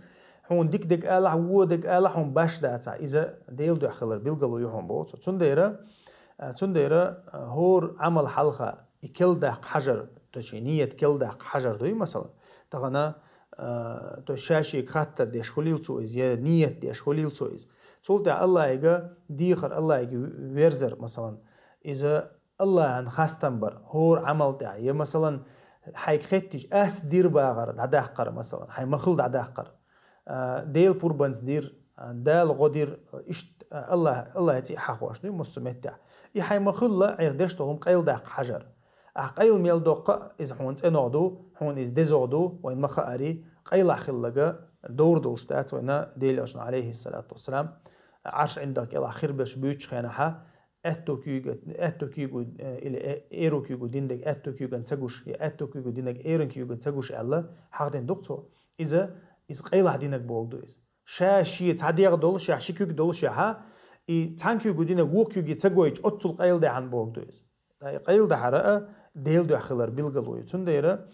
هون ديك آلح ودك آلح هم باش داتح إذا ديل دو خلر بيلقلو يهم بوت تنديرة هور عمل حلقة يكل دق حجر تشينية كل دق حجر دوي مثلا تغنى تشاشي خاطر ديش خليل سويز يا نية ديش خليل سويز تولتا الله يجا ديخر الله يجي ويرزر مثلا إذا الله عن خاستنبر هور عمل تاعي يا مثلا حيك ختش دير باغر عداقر مثلا حي مخلد عداقر ديل بوربنت دير دال غدير إشت الله يتي حقوش نيو مسمت تاع يحي مخلة عيردشتهم قيل داق حجر قيل ميل دوقة إذا حونت إنعدو حون إذ دزعدو وإن مخاري قيل خلقة دور دولشتات وإن ديلاشنا عليه الصلاة والسلام عرش عندك إلى خير باش بيوتش خينها أتو كيغو إلى إيرو كيغو ديندك أتو كيغو نسجوش أتو كيغو ديندك إيرن كيغو نسجوش الله حقدين دكتور إذا قيل دينك بولدو إذا شاشية تعديق دول شاشي كيغو دول شاها تان كيغو دينك وو كيغو تسجويج أتول قيل ده عن بولدو إذا قيل ده حرقة ديل دو خلر بيلقلوي تنديرة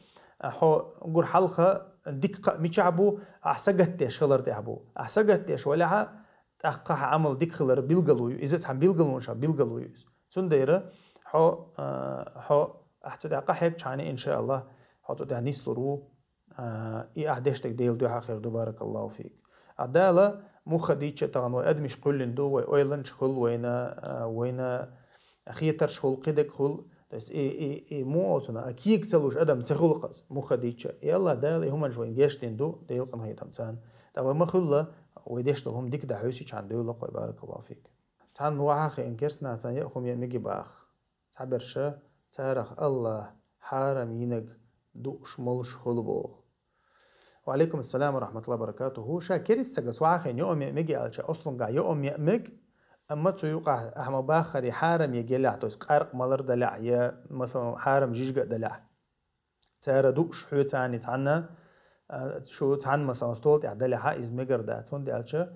حو قر حلقة دقة ميشعبو أحسجتش خلر تعبو أحسجتش ولا أقح عمل ديك خلر بيلقلوي إذا تحم بيلقلون شا بيلقلوي تنديرة حو أحتد أقح هيك شاني إن شاء الله حو تدع نيسلرو أعدشتك ديل دو آخر دو بارك الله فيك عدالة مخديتش تغنو أدمش قلن دو ويلن شخل وينا أخيتر شخل قدك خل بس مو أصلا أكيد تلوش أدم تخلقز مخديتش يلا دال هم شوين جيشتين دو ديل قن هي تمسان تبغى مخلة ويدشتو هم ديك دعوسي كان دو لقوا بارك الله فيك تان وعاخ إن كرسنا تان يأخم يمجي باخ تعبرشة تارخ الله حارم ينق دوش ملش خلبوغ وعليكم السلام ورحمة الله وبركاته هو شاكر السجس وعاخ إن يوم يمجي على شيء أصلا قا يوم يمج أما تيوقع أحمى باخر حارم يجلع توس قارق ملر دلع يا مثلا حارم جيجق دلع تارا دوش حو تاني تعنا شو تعن مثلا استولت يعدلها إز مجر دات هون دالشة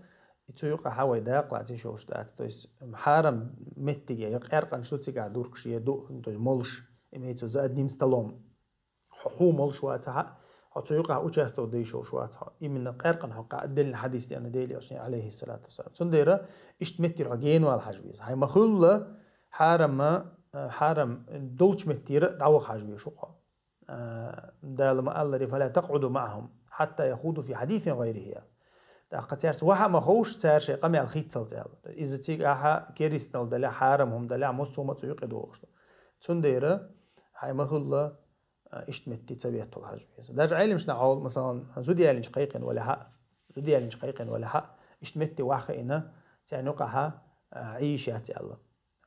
تيوقع حوي داق لاتي شوش دات توس حارم متجي يقارق عن شو تيجع دورك شيء دو توي ملش إميتو زاد نيمستلوم حو ملش واتها حتى يوقع أوجاستو ديشو شواتها إمن قارقن حقا أدل الحديث دي أنا ديلي أشني عليه الصلاة والسلام تنديرة إشتمتير عجين والحجبيز هاي مخلة حارم دولش متير دعوة حجبي شوقها دا لما قال لي فلا تقعدوا معهم حتى يخوضوا في حديث غيره دا قتيرت وحا مخوش سار شيء قمي على الخيط سلسال إذا تيجي أحا كيريستنال دلع حارمهم دلع مصومة يقدوا تنديرة هاي مخلة اشتمتي تبيته الحجبيز دا عيلي مش نعول مثلا زودي على شقيقين ولا حق اشتمتي واخا إنا تعنقها عيشاتي الله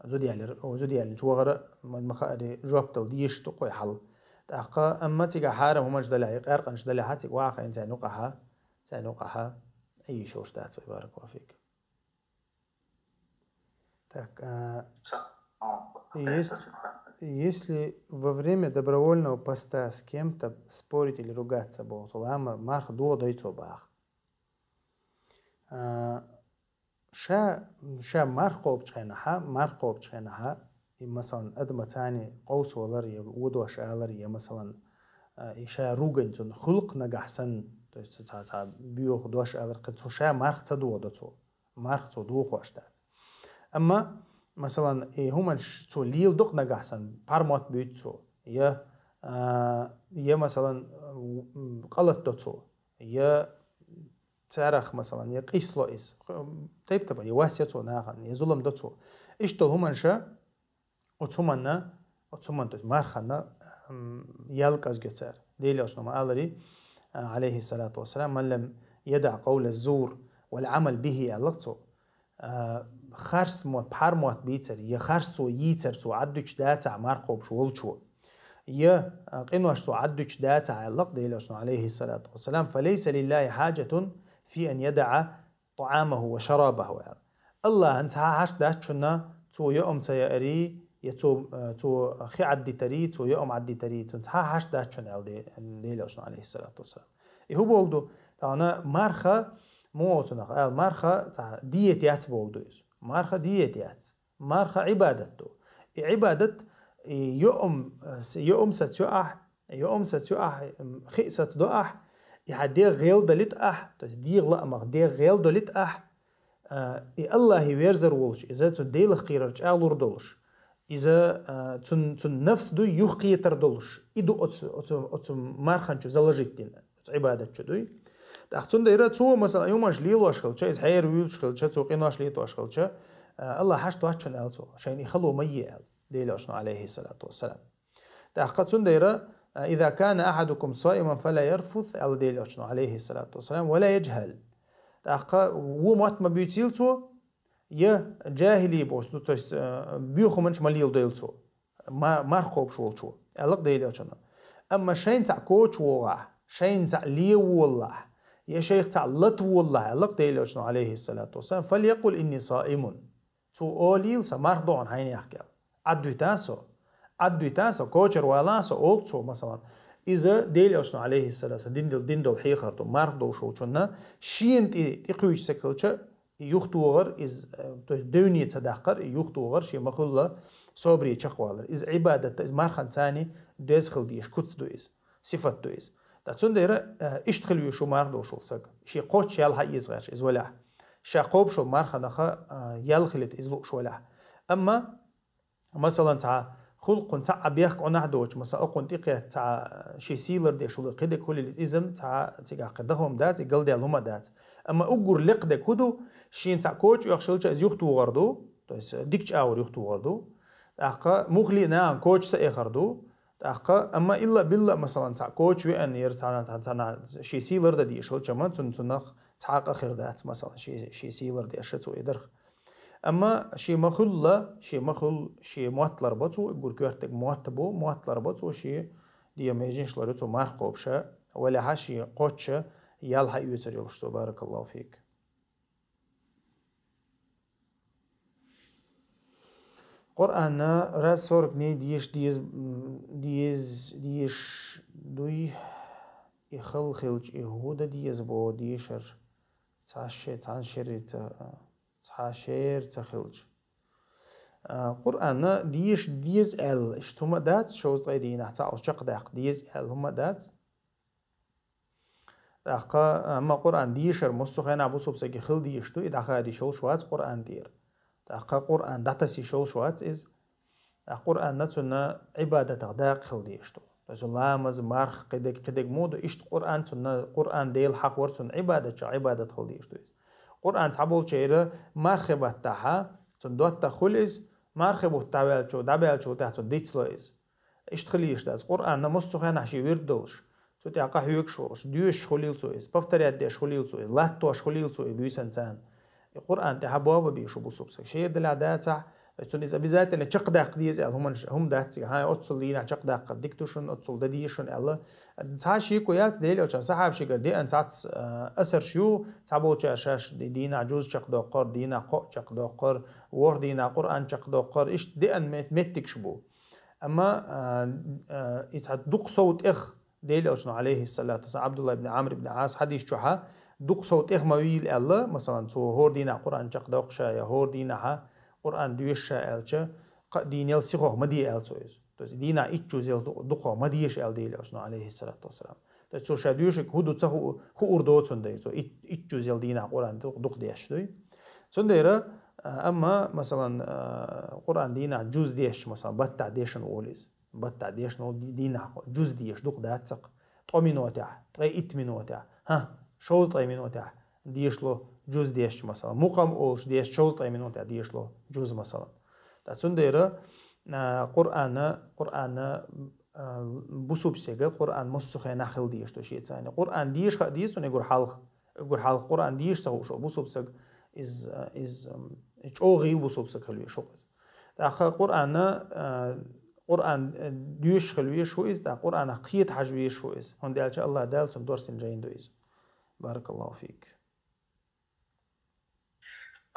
زودي على جوغر مخاري جوابتل ديش تقوي حل تاقا أما تيجا حارم همج دلعي قارقنش دلعي تيجا واخا إن تعنقها عيشوش دات بارك الله فيك так если во время добровольного поста с кем-то спорить или ругаться болтулама марх дуо дойцо бах شا марх قوبچخنها مثلا ادم تاني قوس ولر يا ودوش الر يا مثلا شا روغنتون خلق نجحسن تا بيو دوش الر قد شا марх تدو دتو марх تدو خوشتات اما مثلا هما تو ليل دق نجحسن بارموت بيتسو يا مثلا غلط دتو يا تعرخ مثلا يا قيسلو إس طيب تبع يواسيتو ناخن يا ظلم دتو إشتو هما شا وتمنا مارخنا يالك أزجتار ديلوش نما ألري عليه الصلاة والسلام من لم يدع قول الزور والعمل به ألقتو خرس مو بارموت بيتر يا خرسو يتر تو عدوش داتا مارقوب شولشو يا قنوش تو عدوش داتا علق ديلوش عليه الصلاة والسلام فليس لله حاجة في أن يدع طعامه وشرابه الله أنت هاش داتشنا تو يوم تياري يتو خي عدي تري تو يوم عدي تري تو هاش داتشنا ديلوش عليه الصلاة والسلام هو بولدو تانا مارخا موتنا مارخا ديت يات بولدو مارخ ديت مارخ عبادته عبادة يوم ستيوح خيست دو يحدي غيل دلت ديغ لا مغ ديغ غيل دلت الله يورزر ولش إذا تديل خيرج أولور دولش إذا تن نفس دو يخيتر دولش إدو أتو مارخانشو زلجيتين عبادة دوي تأخذون دايرة تو مثلا يوم أشليل واشخلشة إذا حير ويشخلشة توقين أشليل واشخلشة الله حشتو هاتشن ألتو عشان يخلو مية ديلوشنا عليه الصلاة والسلام تأخذون دايرة إذا كان أحدكم صائما فلا يرفث أو ديلوشنا عليه الصلاة والسلام ولا يجهل ومات ما بيتيلتو يا جاهلي بوستو تس بيخو منش مليل ديلتو مارخوب شولتو ألق ديلوشنا أما شين تاع كوتش وغا شين تاع لي والله يا شيخ تاع لط والله ألق ديلوشنا عليه الصلاة والسلام فليقل إني صائم تو أوليل سمارضون هين يحكي أدو تاسو كوتشر والاسو أولتو مثلا إذا ديلوشنا عليه الصلاة والسلام ديندل حيخرتو مارضو شولتونا شين تقويش سكلتش يختوغر إز دونية صداقر يختوغر شي مخلا صبري تشخوالر إز عبادة إز مارخان ثاني ديزخل ديش كتس دويز صفات دويز تاتون ديرا اشتخل يشو مارضو شولسك شي قوتش يالها يزغاش إز ولا شاقوب شو مارخنخا يالخلت إزلو شولا أما مثلا تاع خلق تاع أبيخ عنا دوش مثلا أقول تقيا تاع شي سيلر دي شو قيد كل الإزم تاع تيجا قدهم دات يقل دي لهما دات أما أقول لقد كودو شين تاع كوتش يخشلش إز يختو غردو تاس ديكش أور يختو غردو أقا مغلي نعم كوتش سأخردو أقا أما إلا بالله مثلا تاع كوتش وأن يرتانا شي سيلر دي شو كمان تنخ تعاق آخر ذات مثلا شي سيلر دي أشتو إدرخ أما شي مخل شي معطلر بطو يقول كورتك معطلر بطو شي دي ميجينش لريتو مارقوبشا ولا هاشي قوتشا يالها يوتر يلشتو بارك الله فيك قرآن راز سورك ني ديش دوي يخل خلج يهودا ديز بو ديشر تعشير تخلج قرآن ديز ال اشتما دات شوز غيدين حتى أشق داق ديز ال هما دات داقا أما قرآن ديشر مستخين عبو سبسكي خل ديشتو إداقا دي شول شوات قرآن دير داقا قرآن داتسي شول شوات إز قرآن نتونا عبادة داق خل ديشتو الله مز مارخ قدك مودو إشت قرآن تنا قرآن ديل حق ورتون عبادة خل ديشتو إز قرآن تعبول شيرا مارخبة تاها تندوت خلز مارخبة دابل تحت ديتلو إز إشت خليش داز قرآن نمستخين عشي ويردوش تودي عقا هيوك شورش ديوش خليل سو إز بفتريات ديش خليل سو إز لاتوش خليل سو إز بيوسن تان القرآن تحبوابا بيشو بصوبسك شير دلعداتا تون إذا بذات إن تقدق ديز هم داتي هاي أتصل لينا تقدق ديكتوشن أتصل دديشن الله تاشي كويات ديلي أو صحاب شيء دي أن تعت أثر شو تعبوا شاش دينا جوز تقدقر دينا قو تقدقر ور دينا قرآن تقدقر إيش دي أن متك شبو أما يتدق صوت إخ ديلي أو عليه الصلاة والسلام عبد الله بن عمرو بن عاص حديث شوها دق صوت إخ مويل الله مثلا تو هور دينا قرآن تقدق شايا هور دينا قرآن دويش ألشة دين يلسخه مدي ألسويز دينا إتجوزيل دخه مديش أل ديل أشنا عليه الصلاة والسلام تسو شاديوشك هدو تسو هو أردو تندي تو إتجوزيل دينا قرآن دخ ديش دوي تنديرة أما مثلا قرآن دينا جوز ديش مثلا بتع ديشن أوليز بتع ديشن دينا جوز ديش دخ داتسق طمينوتع تري إتمينوتع ها شوز طمينوتع ديشلو جوز ديش مثلا مقام أولش ديش شوز طمينوتع ديشلو جوز مثلا تنديرة قرآن بوسوبسيجا قرآن مصخي نخل ديش تو شيء ثاني قرآن ديش خديس ونقول حلق قرآن ديش تهو شو بوسوبسيج is او غيل بوسوبسيج خلوي شو بس تأخر قرآن ديش خلوي شو إز تا قرآن قيت حجوي شو إز هون دالش الله دالتم دورسين جاين دو إز بارك الله فيك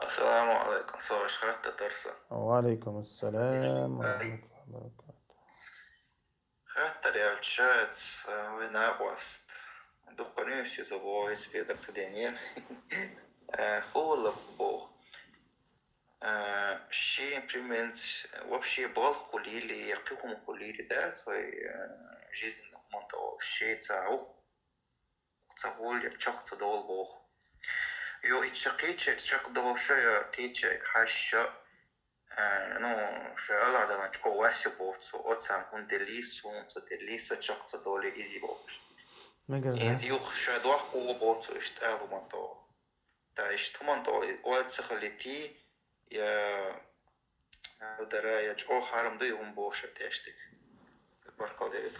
السلام عليكم صوش خدت درسة وعليكم السلام ورحمة الله وبركاته خدت ريال شات وناقوست دقنيش يزبوه في درس دينير خول بوه شي implement вообще бал خليلي يقيهم خليلي ده свой жизнь монтал شيء تاعو تقول يشخص دول بوخ يو يتشقيتش يتشق دول شيء تيتشك حاشة ну شغال على نشكو واسي بوتسو أتسام هون دليس هون تدليس تشخص دولي إيزي بوش يديوخ شاد واحد قوة بوتسو اشتغلوا منطو تا اشتمنطو والتخليتي يا دراية جو حرم دو يوم بوشة تاشتك بركة ديريس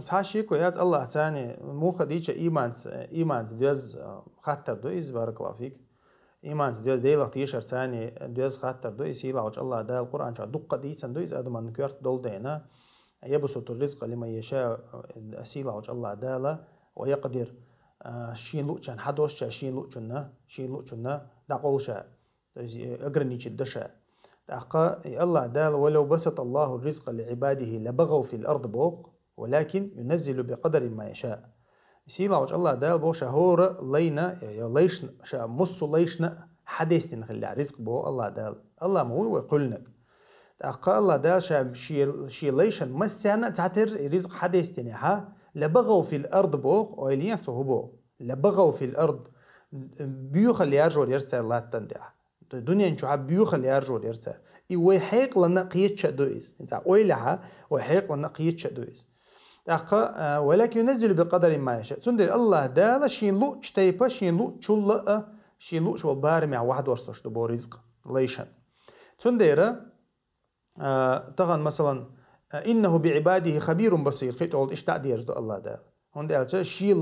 تحاشيكو يات الله تاني مو خديجة إيمان دوز خاطر دوز بارك الله فيك إيمان دوز ديلة تيشر تاني دوز خاطر دوز يلا وجه الله ده القرآن شا دقة ديسن دوز أدمان كيرت دول دينا يبسط الرزق لمن يشاء أسيلا وجه الله دالا ويقدر شين لوچن حدوش شا شين لوچنا دقول شا أقرني شدشا دقا الله دال ولو بسط الله الرزق لعباده لبغوا في الأرض بوق ولكن ينزل بقدر ما يشاء يسيلا وجه الله دال بو شهور لينا ليش شا مصو ليشنا حديث نخلي رزق بو الله دال الله مو ويقولنك دقا الله دال شي ليشن مسانا تعتر رزق حديث تنها لبغوا في الأرض بوق ويلين تهبو لبغوا في الأرض بيوخل يرجو يرتر لا تندع الدنيا نشوفها بيوخل يرجو يرتر ويحيق لنا قيت شدويز انت ويلها ويحيق لنا قيت شدويز دقا ولكن ينزل بقدر ما يشاء تندر الله دال شين لو تشتيبا شين لو تشول شين لو شو بارمع واحد ورصش تبو رزق ليشن تندر طبعا مثلا إنه بعباده خبير بصير خيط أقول إيش تعدير دو الله ده هون ده شي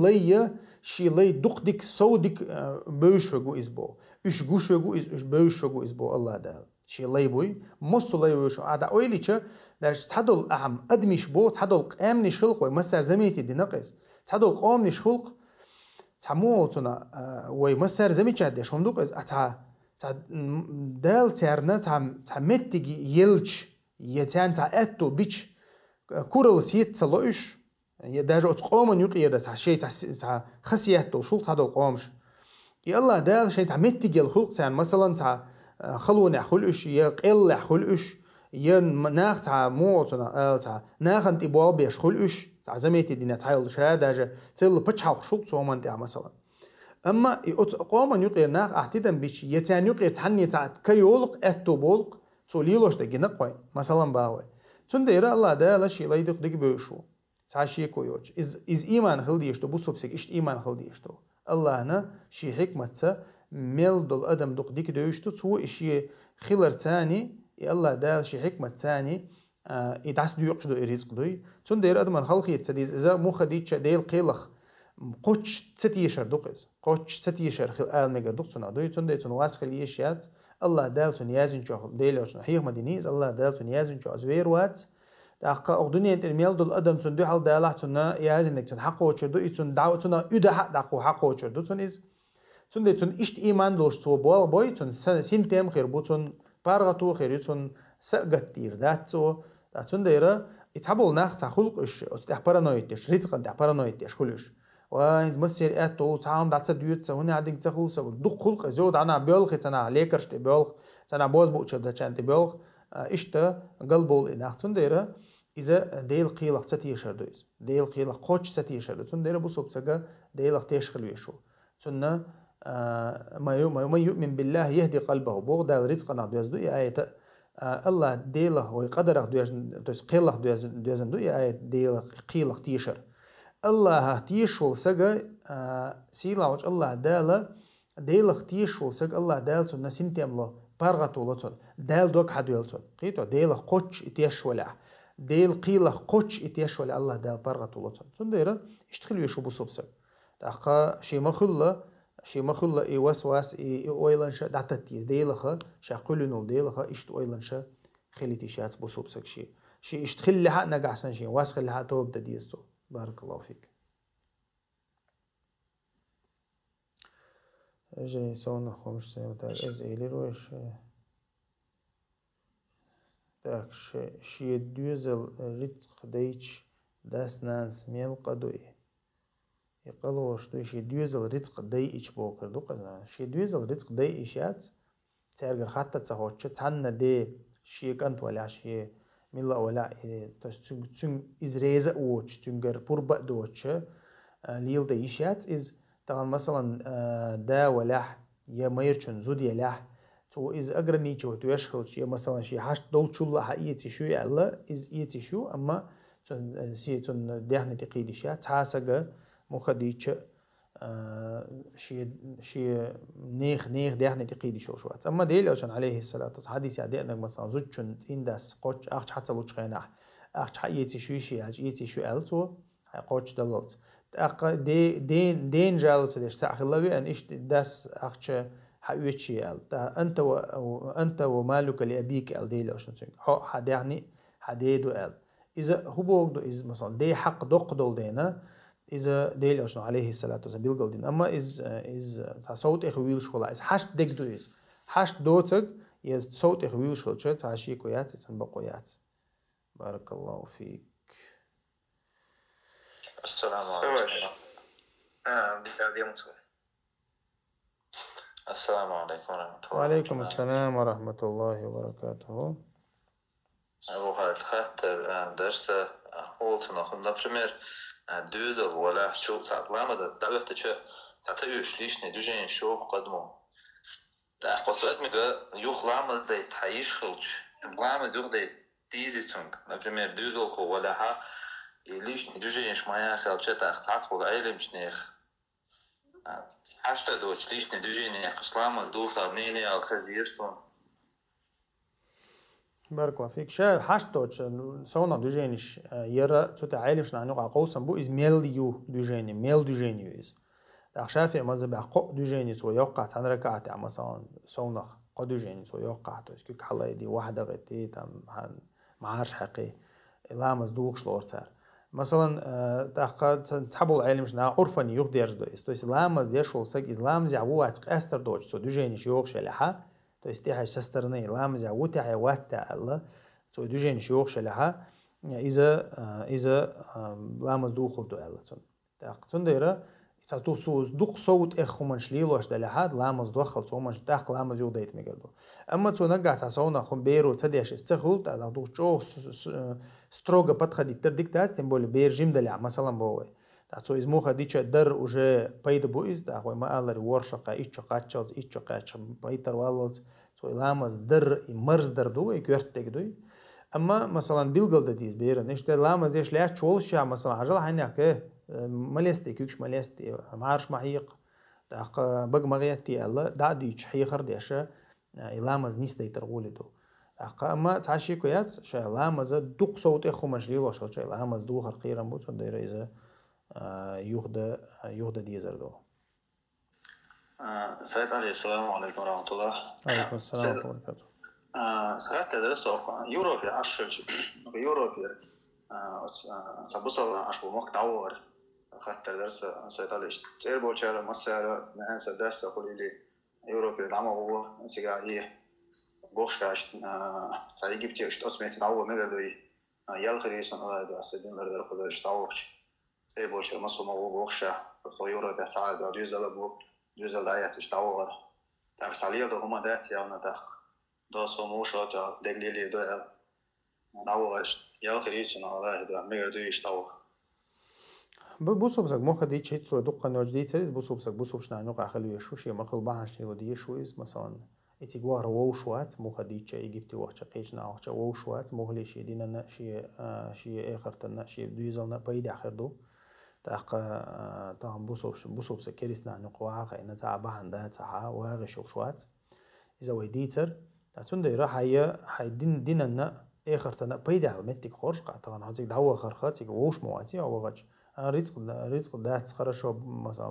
لي دقدك سودك بوشوجو إزبو إيش جوشوجو إيش بوشوجو إزبو الله ده شي لي بوي مص لي بوشو عدا أويلي شا داش تحدل أهم أدمش بو تحدل قام نشخلق ومسر زميتي دي نقص تحدل قام نشخلق تعموتنا ومسر زميتي عدش هم دوقز أتع دال تارنا تعمتي يلش يتان تاع اتو بيتش كورل سيت صلوش داج اتقوم يقي دا شيء تاع خسياتو شو تاع القومش يلا دال شيء تاع متجي الخلق تاع مثلا تاع خلونا خلش يا قل خلش يا ناخ تاع موتنا تاع ناخ انت بوابيش خلش تاع زميتي دينا تاع شهاده تل بتشحق شو صومن تاع مثلا اما اتقوم يقي ناخ احتدم بيتش يتان يقي تحني تاع كيولق اتو بولق توليلوش ده جنق قوي مثلا باوي تندير الله ده لشي لا يدق دق بيشو تعشي كويوش إز إيمان خلديش تو بوسو بسك إشت إيمان خلديش تو الله هنا شي حكمة ميل دول أدم دق ديك دويش تو تسو إشي خلر تاني الله ده شي حكمة تاني يدعس دو يقشدو إرزق دوي تندير أدم الخلق يتسديز إذا مو خديتش ديل قيلخ قوش ستيشر دقز قوش ستيشر خل آل ميجر دق سنا دوي تندير تنواس خليشيات الله دالتون يازن شو ديلوش حيخ مدينيز الله دالتون يازن شو أزوير وات دقة أقدني أنت الميل دول أدم تندو حال دالتون يازن إنك تنحقو وشردو إتون دعوتنا يدا حق دقو حقو وشردو تون إز تون ديتون إشت إيمان دولش تو بوال بوي تون سنتيم خير بوتون بارغتو خير يتون سقط تير داتو تون ديرا يتحبول ناخ تخلق إش أستح بارانويتش رزق أنت بارانويتش خلوش وانت مسير اتو تعام دعت ديوت هنا عندك تخلص دق خلق زود انا بيولخ تنا ليكرش بيولخ تنا بوز بوتش ده كان بيولخ اشتا قلبول اناختون ديره اذا ديل قيلق تتيشر دويز ديل قيلق قوتش تتيشر تون ديره بوسوب سغا ديل تيشخل ويشو تن ما يؤمن بالله يهدي قلبه بوغ دال رزقنا دويز دو ايه الله ديله ويقدره دويز قيلق دويز دو ايه ديل قيلق تيشر الله تيشول سجا سيلا وج الله دالا ديل تيشول سج الله دال تون نسنتيم له بارغتو لتون دال دوك حدويلتون قيتو ديل قوتش اتيشولا ديل قيل قوتش اتيشولا الله دال بارغتو لتون تون ديرا اشتخلو يشو بصوبسك داقا شي مخلا اي وسواس اي اويلنشا دعتتي ديلخا شاقولنو ديلخا اشت اويلنشا خليتي شات بصوبسك شي اشتخل لها نقعسن شي واسخل لها توب ديسو بارك الله فيك. اجري سونا خمس سنوات از ایلی روش داك شي دوزل رزق ديتش داس ناس ميل قدوي يقلوش دوي شي دوزل رزق ديتش بوكر دو قزنا شي دوزل رزق ديتشات تسرجر حتى تسهوتش تحنا دي شيء كنت ولا شيء ملا ولا تسون إزريزة ووتش تنجر بربع دوتش ليل ده يشات إز طبعا مثلا دا ولا يا ميرشن زود يلاح تو إز أجرني جو تويشخلش يا مثلا شيء حش دول شو لا حقيقي شو يعلا إز يتي شو أما تون سي تون دهنة تقيدي شات حاسجة مخديتش شي نيخ دهنة تقيدي شوات أما ديل عشان عليه الصلاة والسلام حديث يعدي أنك مثلا زوجن إنداس قوش أخش حتى لوش خيناح أخش حقيقي شو عج يتي شو ألتو قوش دللت أق دين جالو تدش تأخلوي أن إيش داس أخش حقيقي أل أنت ومالك لأبيك أل ديل عشان تقول حدعني حديدو أل إذا هو بوجدو إذا مثلا دي حق دول دينا إذا ديل عشان عليه الصلاة والسلام بيلقل دين أما إذا صوت إخويل شغلا إذا حشت دقدو إذا حشت دوتك صوت إخويل شغل شو تعشي كويات سنبقويات. بارك الله فيك. السلام عليكم. السلام عليكم ورحمة الله. وعليكم السلام ورحمة الله وبركاته. Вот это درس Олсонах, например, дюзел ولا شو سأطلع ده دعوة تشا سأتيجي ليش ندوجين شو قدمه ده قصة ميجا يخلع مزاي تعيش خلش تطلع مزوج ده تيزي تونك например دюزل خو ولا ها ليش ندوجين شمايا خلش تأخذت ولا علم شنيخ حشتا دوش ليش ندوجين يخلص دوخة مني الخزيرسون. بارك الله فيك. شا حشتوش سونا دوجينش يرى توتا عالمش نعنوق قوسم بو إز ميل دوجيني ميل دوجيني إز أخشافي مذهب قو دوجيني سو يوقع تنركعت مثلا سونا قو دوجيني سو يوقع تو إسكيك حلا دي واحدة غتي تام معاش حقي لامز دوخش لورتار مثلا تاخد تحبوا العالمش نا عرفني يقدر دو إس تو إس لامز ديشول سك إز لامز يعوات أستر دوش سو دوجينش يوقش لها то есть тяхай со стороны ламзя утяхай ватта алла то движение шиох лаха из ламаз духов до алла тон так тундера итату сус дух صوت اخمن شليلوش دلحاد ламаз دخل صومن تاق ламаз يوديت ميغدو اما تو نغا تاسونا خم بيرو تديش استخول تا дух чо строго подходить тем более бержим для مثلا бовой то из муха дича дар уже пайда буиз да хой маалар воршака ичо качалз ичо кач пайтар валлз то ламаз дар и марз дар ду и квертек ду اما مثلا بيلقل دديز بير نشتر ламаз ديش لا чолша مثلا عجل هناك ملستي كيكش ملستي معارش محيق تاق بق مغيتي الله دادي حيخر ديشا ламаз نيستي ترغولي دو اما تعشي كويات شا ламаз دوق صوت اخو مشليلو شا ламаз دو خرقيرا بوت دايره اذا يهدى ديزر دو. سيد علي السلام عليكم ورحمة الله. عليكم السلام ورحمة الله وبركاته. سيد تدرس يوروبي عشر يوروبي سبوسة عشر مقطع خدت درس سيد علي تير بوشر مسألة نهاية درس أقول لي يوروبي دعمه هو سجاعية بوش كاش سعيد بتيجي أسمع تعوّ مقدوي يالخريسون هذا درس الدين هذا القدر تعوّش سيد بوشر مسوا مو بوشة في يوروبي سعادة دوزل دايات تعوّر تعساليه ده هما دايات يانا ده ده سموشة ده دليلي ده تعوّش يالخريسون هذا مقدوي تعوّر بوسوبسك مخ دي تشيت تو دقه نوجدي تريز بوسوبسك بوسوبشنا نوقع خليه شوشي مخل باهش نيو دي شويز مثلا اتي غوار ووشوات مخ دي تشي ايجيبتي وقت قيجنا وقت ووشوات مغلي شي دينا شي اخرتنا شي دويزلنا بايد اخر دو تاق تا بوسوبس كريسنا نقوا قينا تاع باهن ده تاع واغ شوشوات اذا ويديتر تاتون دي راح هي ديننا اخرتنا بايد متك خرج طبعا هذيك دعوه خرخاتي ووش مواتي او غج رزق دات хорошо مثلا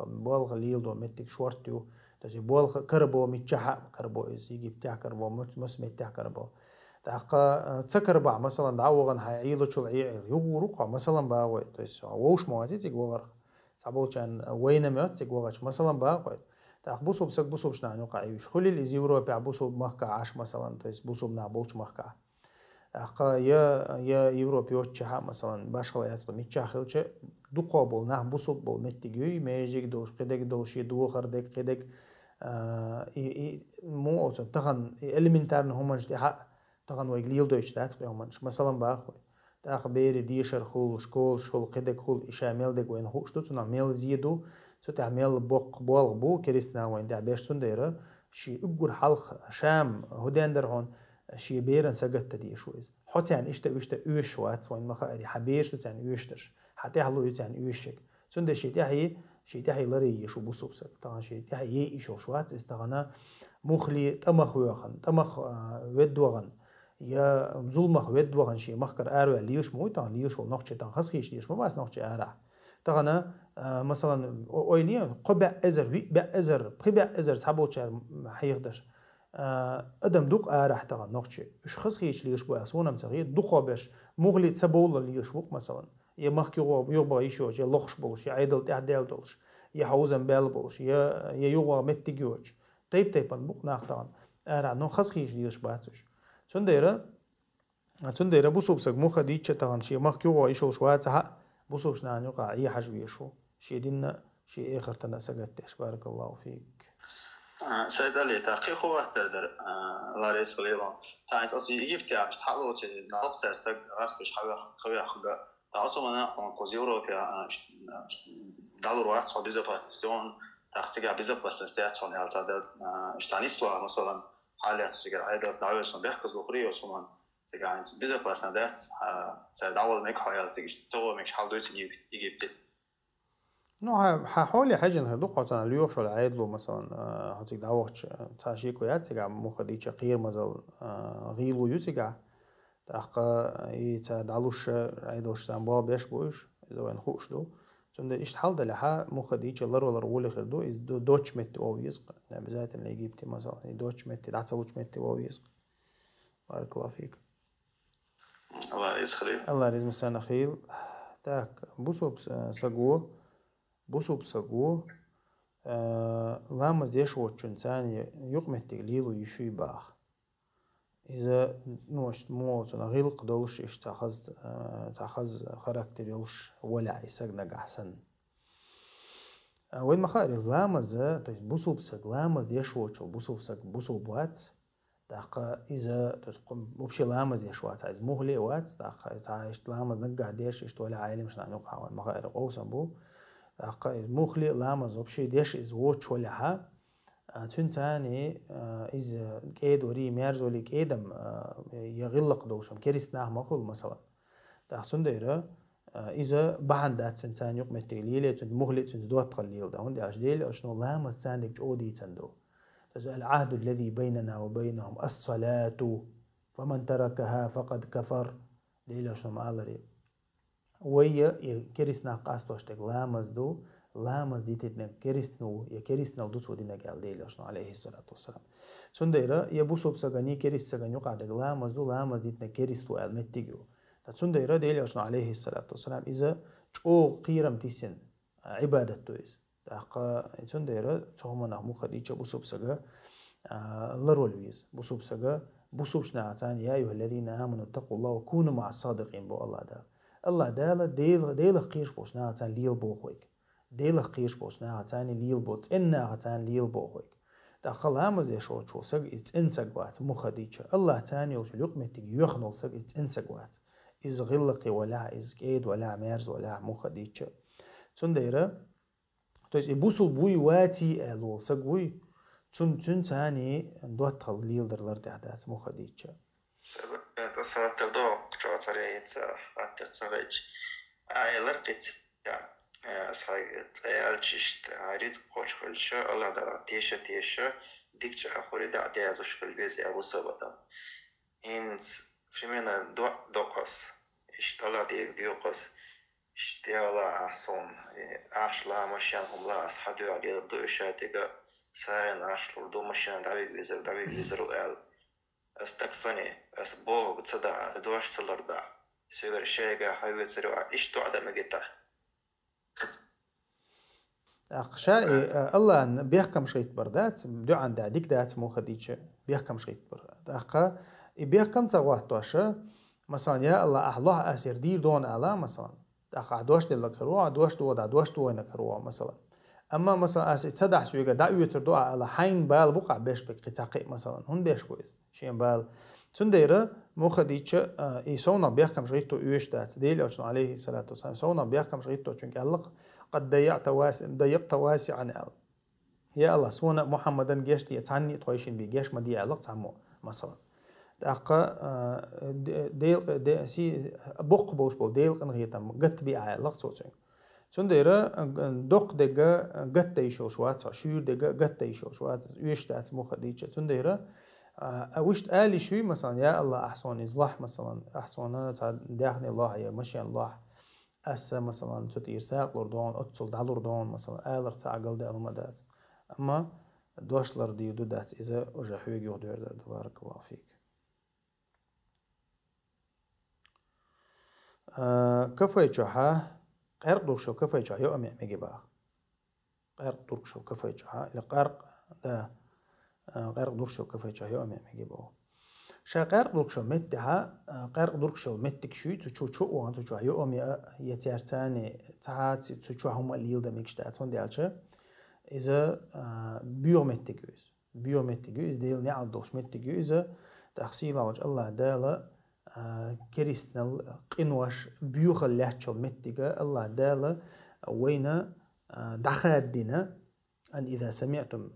بالغ ليل دو متك شورتيو تجي بالغ كربو متشح كربو يجيب تاع كربو مس متاع كربو تاق تكربع مثلا دعوغن هيعيلو شو يورقع مثلا باوي تيس ووش مواتي تيغور صابولشان وين مات تيغورش مثلا باوي تاق بوسوب سك بوسوب شنا نوقع يش خلي الازيورو بيع بوسوب مخكع عش مثلا تيس بوسوب نابولش مخكع يا يوروبيو تشها مثلا باشغل ياسق ميتشاخلش دو قابل نه بوسوب بول متيجي ميجيك دوش قدك دوشي دو خردك قدك مو تغن إلمنتارن همانش دي حق تغن ويجليل دوش داتس همانش مثلا باخوي تاخ بيري ديشر خول شكول شول قدك خول إشا ميل دك وين هو شتو تنا ميل زيدو سو تعمل بوق بوالغ بو كريسنا وين دعبيش سنديرة شي أجر حلق شام هدان درهون شي بيرن سجت دي شويز حتى يعني إشتا أوش وات وين ما خاري حبيش يعني أوشتش حتى هلو يعني أوشك سند شي تحي لري يشو بوسوسك طبعا شي تحي يشو شوات استغنا مخلي تمخ ويخن تمخ ودوغن يا ظلمخ ودوغن شي مخكر آرو ليوش مو طبعا ليوش ونقش طبعا خسخيش ليوش ما بس نقش آرع طبعا مثلا أويليا قبع أزر بع أزر قبع أزر سحبو شر حيقدر أدم دوق آرح طبعا نقش إيش خسخيش ليوش بأسونا مسغي دوقا باش مغلي تسبول ليوش بوق مثلا يا مخكي يوبا يشوش يا لخش بولش يا عيدل تعدل دولش يا حوزن بال بولش يا يوبا متجوج تيب بوق ناختان آرع نو خسخيش ليوش بأسوش تنديرة بوسوب سق مخ ديتش طبعا شي مخكي يشوش واتها بوسوش نانيو قا أي حاجة بيشو شي دينا شي آخر تناسقتش بارك الله فيك. سيد علي تحقيق هو تقدر لا رئيس غليبان تاعت أصلي إيجيبت عش تحلو شيء نعرف سرسق راستش خوي خدا تعصم أنا كوزي أوروبيا دالور واحد صار بيزا باستيون تحتاج بيزا باستيات صار على هذا اشتانيستوا مثلا حاليا تسجل عيدا سنعيش بيحكي زوخري وسمان سجل بيزا باستيات سيد أول ميك حيال سجل تسوي ميك حال دوت إيجيبت نو حولي حاجة نهدوق عشان اليوش ولا عيدلو مثلا هتيك دعوش تاشيكو ياتيجا مخديش قير مازال غيلو يوتيجا تاقا يتدعلوش عيدلش تنبال بيش بوش إذا وين خوش دو تند إيش حال دلها مخديش لر ولا رولي خير دو إز دوتش مت أو يزق بزايت اللي جبتي مثلا دوتش مت دعتسوش مت أو يزق بارك الله فيك. الله يسخري. الله يرزق مسانا خيل تاك بوسوب سقوه بوسوب سقوه لامز ديش وچون ثاني يقمه تقليل ويشوي باخ إذا نوشت موت غيل قدولش إيش تأخذ خراكتر يلش ولا يسقنق أحسن وين مخاري لامز بوسوب سق لامز ديش وچو بوسوب سق بوسوب وات داقا إذا تقوم مبشي لامز ديش وات عايز مهلي وات داقا تعايش لامز نقع ديش إيش ولا عائلي مش نعنوقع وين مخاري قوسا بو مخلي لامز وبشي ديش إز ووتش ولها تون تاني إز كيد وري ميرز ولي كيدم يغلق دوشم كريستناه مقول مثلا تحسن دايرة إذا بعد دات تون تاني يقمة تقليلة تون مخلي تون دوت قليل ده هندي أجديل أشنو لامز تاني جودي تندو العهد الذي بيننا وبينهم الصلاة فمن تركها فقد كفر ديل أشنو مالري ويا كريسنا قاستوشتك لامز ديتنا كريسنو يا كريسنا دوتو دينا قال ديل أشنو عليه الصلاة والسلام سنديرة يا بوسوب سغني كريس سغنيو قاعدك لامز ديتنا كريستو المتيجو سنديرة ديل أشنو عليه الصلاة والسلام إذا جو قيرم تيسن عبادة تويس تاقا سنديرة تهمنا مو خديجة بوسوب سغا لرولويز بوسوب سغا بوسوب شناعتان يا أيها الذين آمنوا اتقوا الله وكونوا مع الصادقين بو الله دال الله دالا ديل قيش بوش ناعتان ليل بوخويك ديل قيش بوش ناعتان ليل بوت إن ناعتان ليل بوخويك تاقل هامز يشوت شو سق إز إنسق وات مخديجة الله تاني وش لقمتك يخنل سق إز إنسق وات إز غلقي ولا إز كيد ولا ميرز ولا مخديجة سنديرة تويس إبوسل بوي واتي ألول سقوي تون تاني دوت تغليل درلر تحدات مخديجة تصرت الضوء قطعت أتتصغج لرقت صايت ألششت عريض قوش خلشة الله دارا تيشة ديكش أخوري دا ديازوش في البيزي أبو صوبتا إنس فيمينا دوقس اشتلا ديوقس اشتيالا أحسون أحشلا مشيان هم لا أصحدو علي دو إشاتيقا ساين أحشلور دو مشيان دابي بيزر وقال استقصني أسبوع تصدع دوش سلردا سيغر شيغا حيوي تسريع إشتو عدم جتا أخشائي الله بيحكم شيء بردات بدو عند ديك دات مو خديجة بيحكم شيء بردات أخا بيحكم تغواه توشة مثلا يا الله أسير دير دون ألا مثلا أخا دوش دلك هروع دوش دو نكروع مثلا أما مثلا أس تصدع سويجا دعوة الدعاء على حين بال بقع بيش بقطعق مثلا هون بيش بويز شين بال تنديرة مخديتش يسونا بيحكم شغيتو يوش دات ديل أجن عليه الصلاة والسلام سونا بيحكم شغيتو چونك علق قد ضيقت واسعا ال يا الله سونا محمدا جيش دي تعني تويشين بي جيش ما دي علق تعمو مثلا دقة ديل سي بق بوش بول ديل قنغيتم قت بي علق صوتين تنديرة دق دقة قت يشو شوات شير دقة قت يشو شوات يوش دات مخديتش تنديرة وشت آلي شوي مثلا يا الله أحسن إصلاح مثلا أحسن داخني الله يا مشي الله أسا مثلا تطير ساق لردون أتصل دع لردون مثلا آلر تعقل ده المدات أما دوشلر دي دودات إذا وجه حويق يغدور ده بارك الله فيك. كفاية شوحة قرق دوشو كفاية شوحة يو أمي ميجي باخ قرق دوشو كفاية شوحة لقرق ده قرق دوشو كفاية شوحة يو أمي ميجي باخ شا قرق دوشو متها قرق دوشو متك شوي تشو وان تشو يو أمي يتيرتاني تعات تشو هم الليل ده ميكشتات هون ديالشة إذا بيومتيجوز ديل نعال دوش متيجوز تخصيل وجه الله دالا كريستنال قنوش بيوخل لحشو متيجا الله دالا وين دخادنا أن إذا سمعتم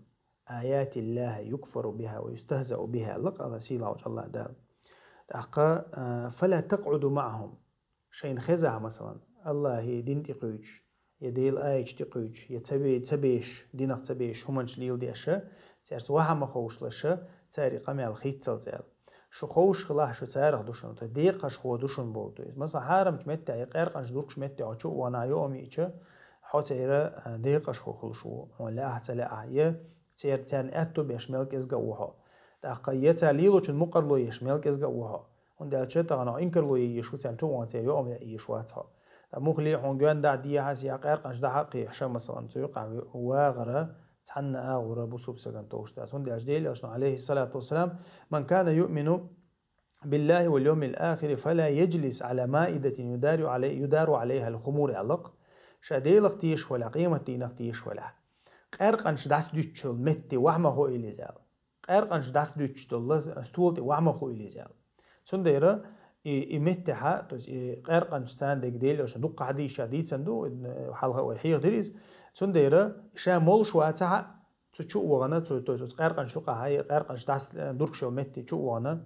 آيات الله يكفر بها ويستهزأ بها لق الله سيلا وجه الله دال فلا تقعدوا معهم شين خزع مثلا الله دين تقوج يديل آيش تقوج يتبيش دينق تبيش همانش ليل ديشة تارس وهم خوش لشة تاري قمي الخيط تلزال شو خوش خلاه شو تارخ دوشن ديقش خو دوشن بولتو مثلا حارم تمتع يقرقش دركش متع وشو وانا يومي إيش حوتيرا ديقش خو خلشو ولا أحد لا يه تيرتان أتو بيشملك إزجوها تقيتها ليلو شن مقرلو يشملك إزجوها وندال شتا غنا إنكرلو يشو تان تو وان تير يوم يشواتها مخلي حنجوان دا دي هاس يقرقش دا حقي حشام مثلا تيقع واغرة تحنى آغرة بصوب سجن توشتاس وندال جديل عليه الصلاة والسلام من كان يؤمن بالله واليوم الآخر فلا يجلس على مائدة يدار عليها الخمور علق شاديلق تيش ولا قيمة تينق تيش ولا قرقنش داس دوتشل متي وحما هو إليزال قرقنش داس دوتشل ستولتي وحما هو إليزال سنديرة إمتها توس قرقنش ساندك ديل عشان دق حدي شديد سندو حلقة وحيق دريز سنديرة شامول شواتها تشو وغنا توس قرقنش شقة هاي قرقنش داس دركشو متي شو وغنا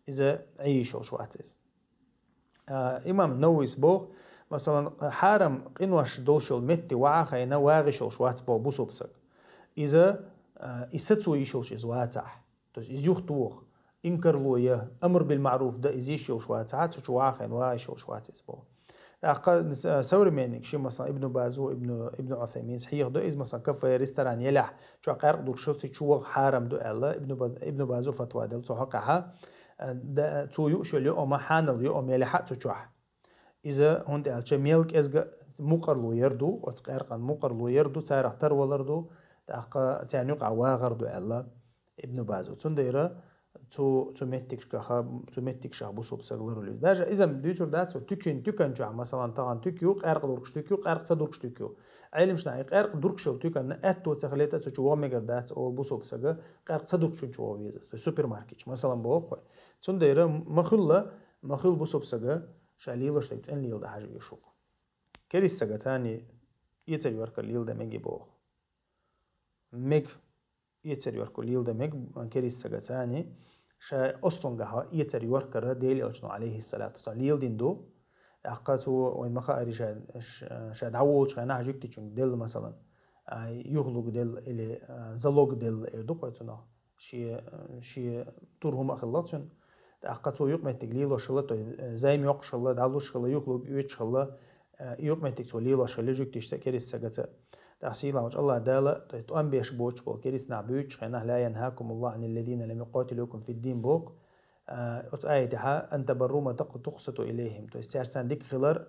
إذا عيشو شواتيز إمام النووي سبوغ مثلا حارم قنوش دوشل متي وعاخينا واغشو شوات بو بوسوبسك إذا إستسو يشوش إزواتح توس إزيوختوغ إنكرلوية أمر بالمعروف ده إزيشو شواتح شو واخين واغشو شوات إزبو سوري مينك شي مثلا ابن بازو ابن عثيمين صحيح دو إز مثلا كفا ريستران يلح شو قارق دورشوتي شو حارم دو ألا ابن بازو فتوى دل تو حقها تو يؤشو اليوم حان اليوم يلحق تشوح إذا هند ألش ميلك إزج مقرلو يردو وتقارقن مقرلو يردو تارح ترولردو تأق تعنيق عواغردو ألا ابن بازو تنديرة تو متك شخ بوسوب سغلرو ليز داجا إذا ديتور دات تكن جع مثلا طغان تكيو قارق دوركش تكيو قارق صدوركش تكيو علم شناي قارق دوركشو تكن أتو تخليته تشوا ميجر دات أو بوسوب سغ قارق صدوركش تشوا ويز سوبر ماركت مثلا بوق تنديرة مخل بوسوب سغ شاليلو شتيت إن ليل ده حاجة يشوق كريس سغ تاني يتر يورك ليل ده ميجي بوق ميج يتر يورك ليل ده ميج كريس سغ تاني شا أصلنجها يتر يورك رديل أجنو عليه الصلاة والسلام ليل دين دو أقاتو وين مخارج شاد عول شا نعجيك تيجون دل مثلا يغلق دل إلى زلوق دل دوقتنا شي تورهم أخلاتون أقاتو يقمت تقليل وشلة زي ما يقشلة دالو شلة يغلق يتشلة يقمت تقليل وشلة جيك تشتكي السجتة تحصيل وجه الله دالة تؤمن بيش بوش بو كريس نعبوش خينه لا ينهاكم الله عن الذين لم يقاتلوكم في الدين بوق آيتها أن تبروا ما تقسطوا إليهم تستعرسان ديك غلر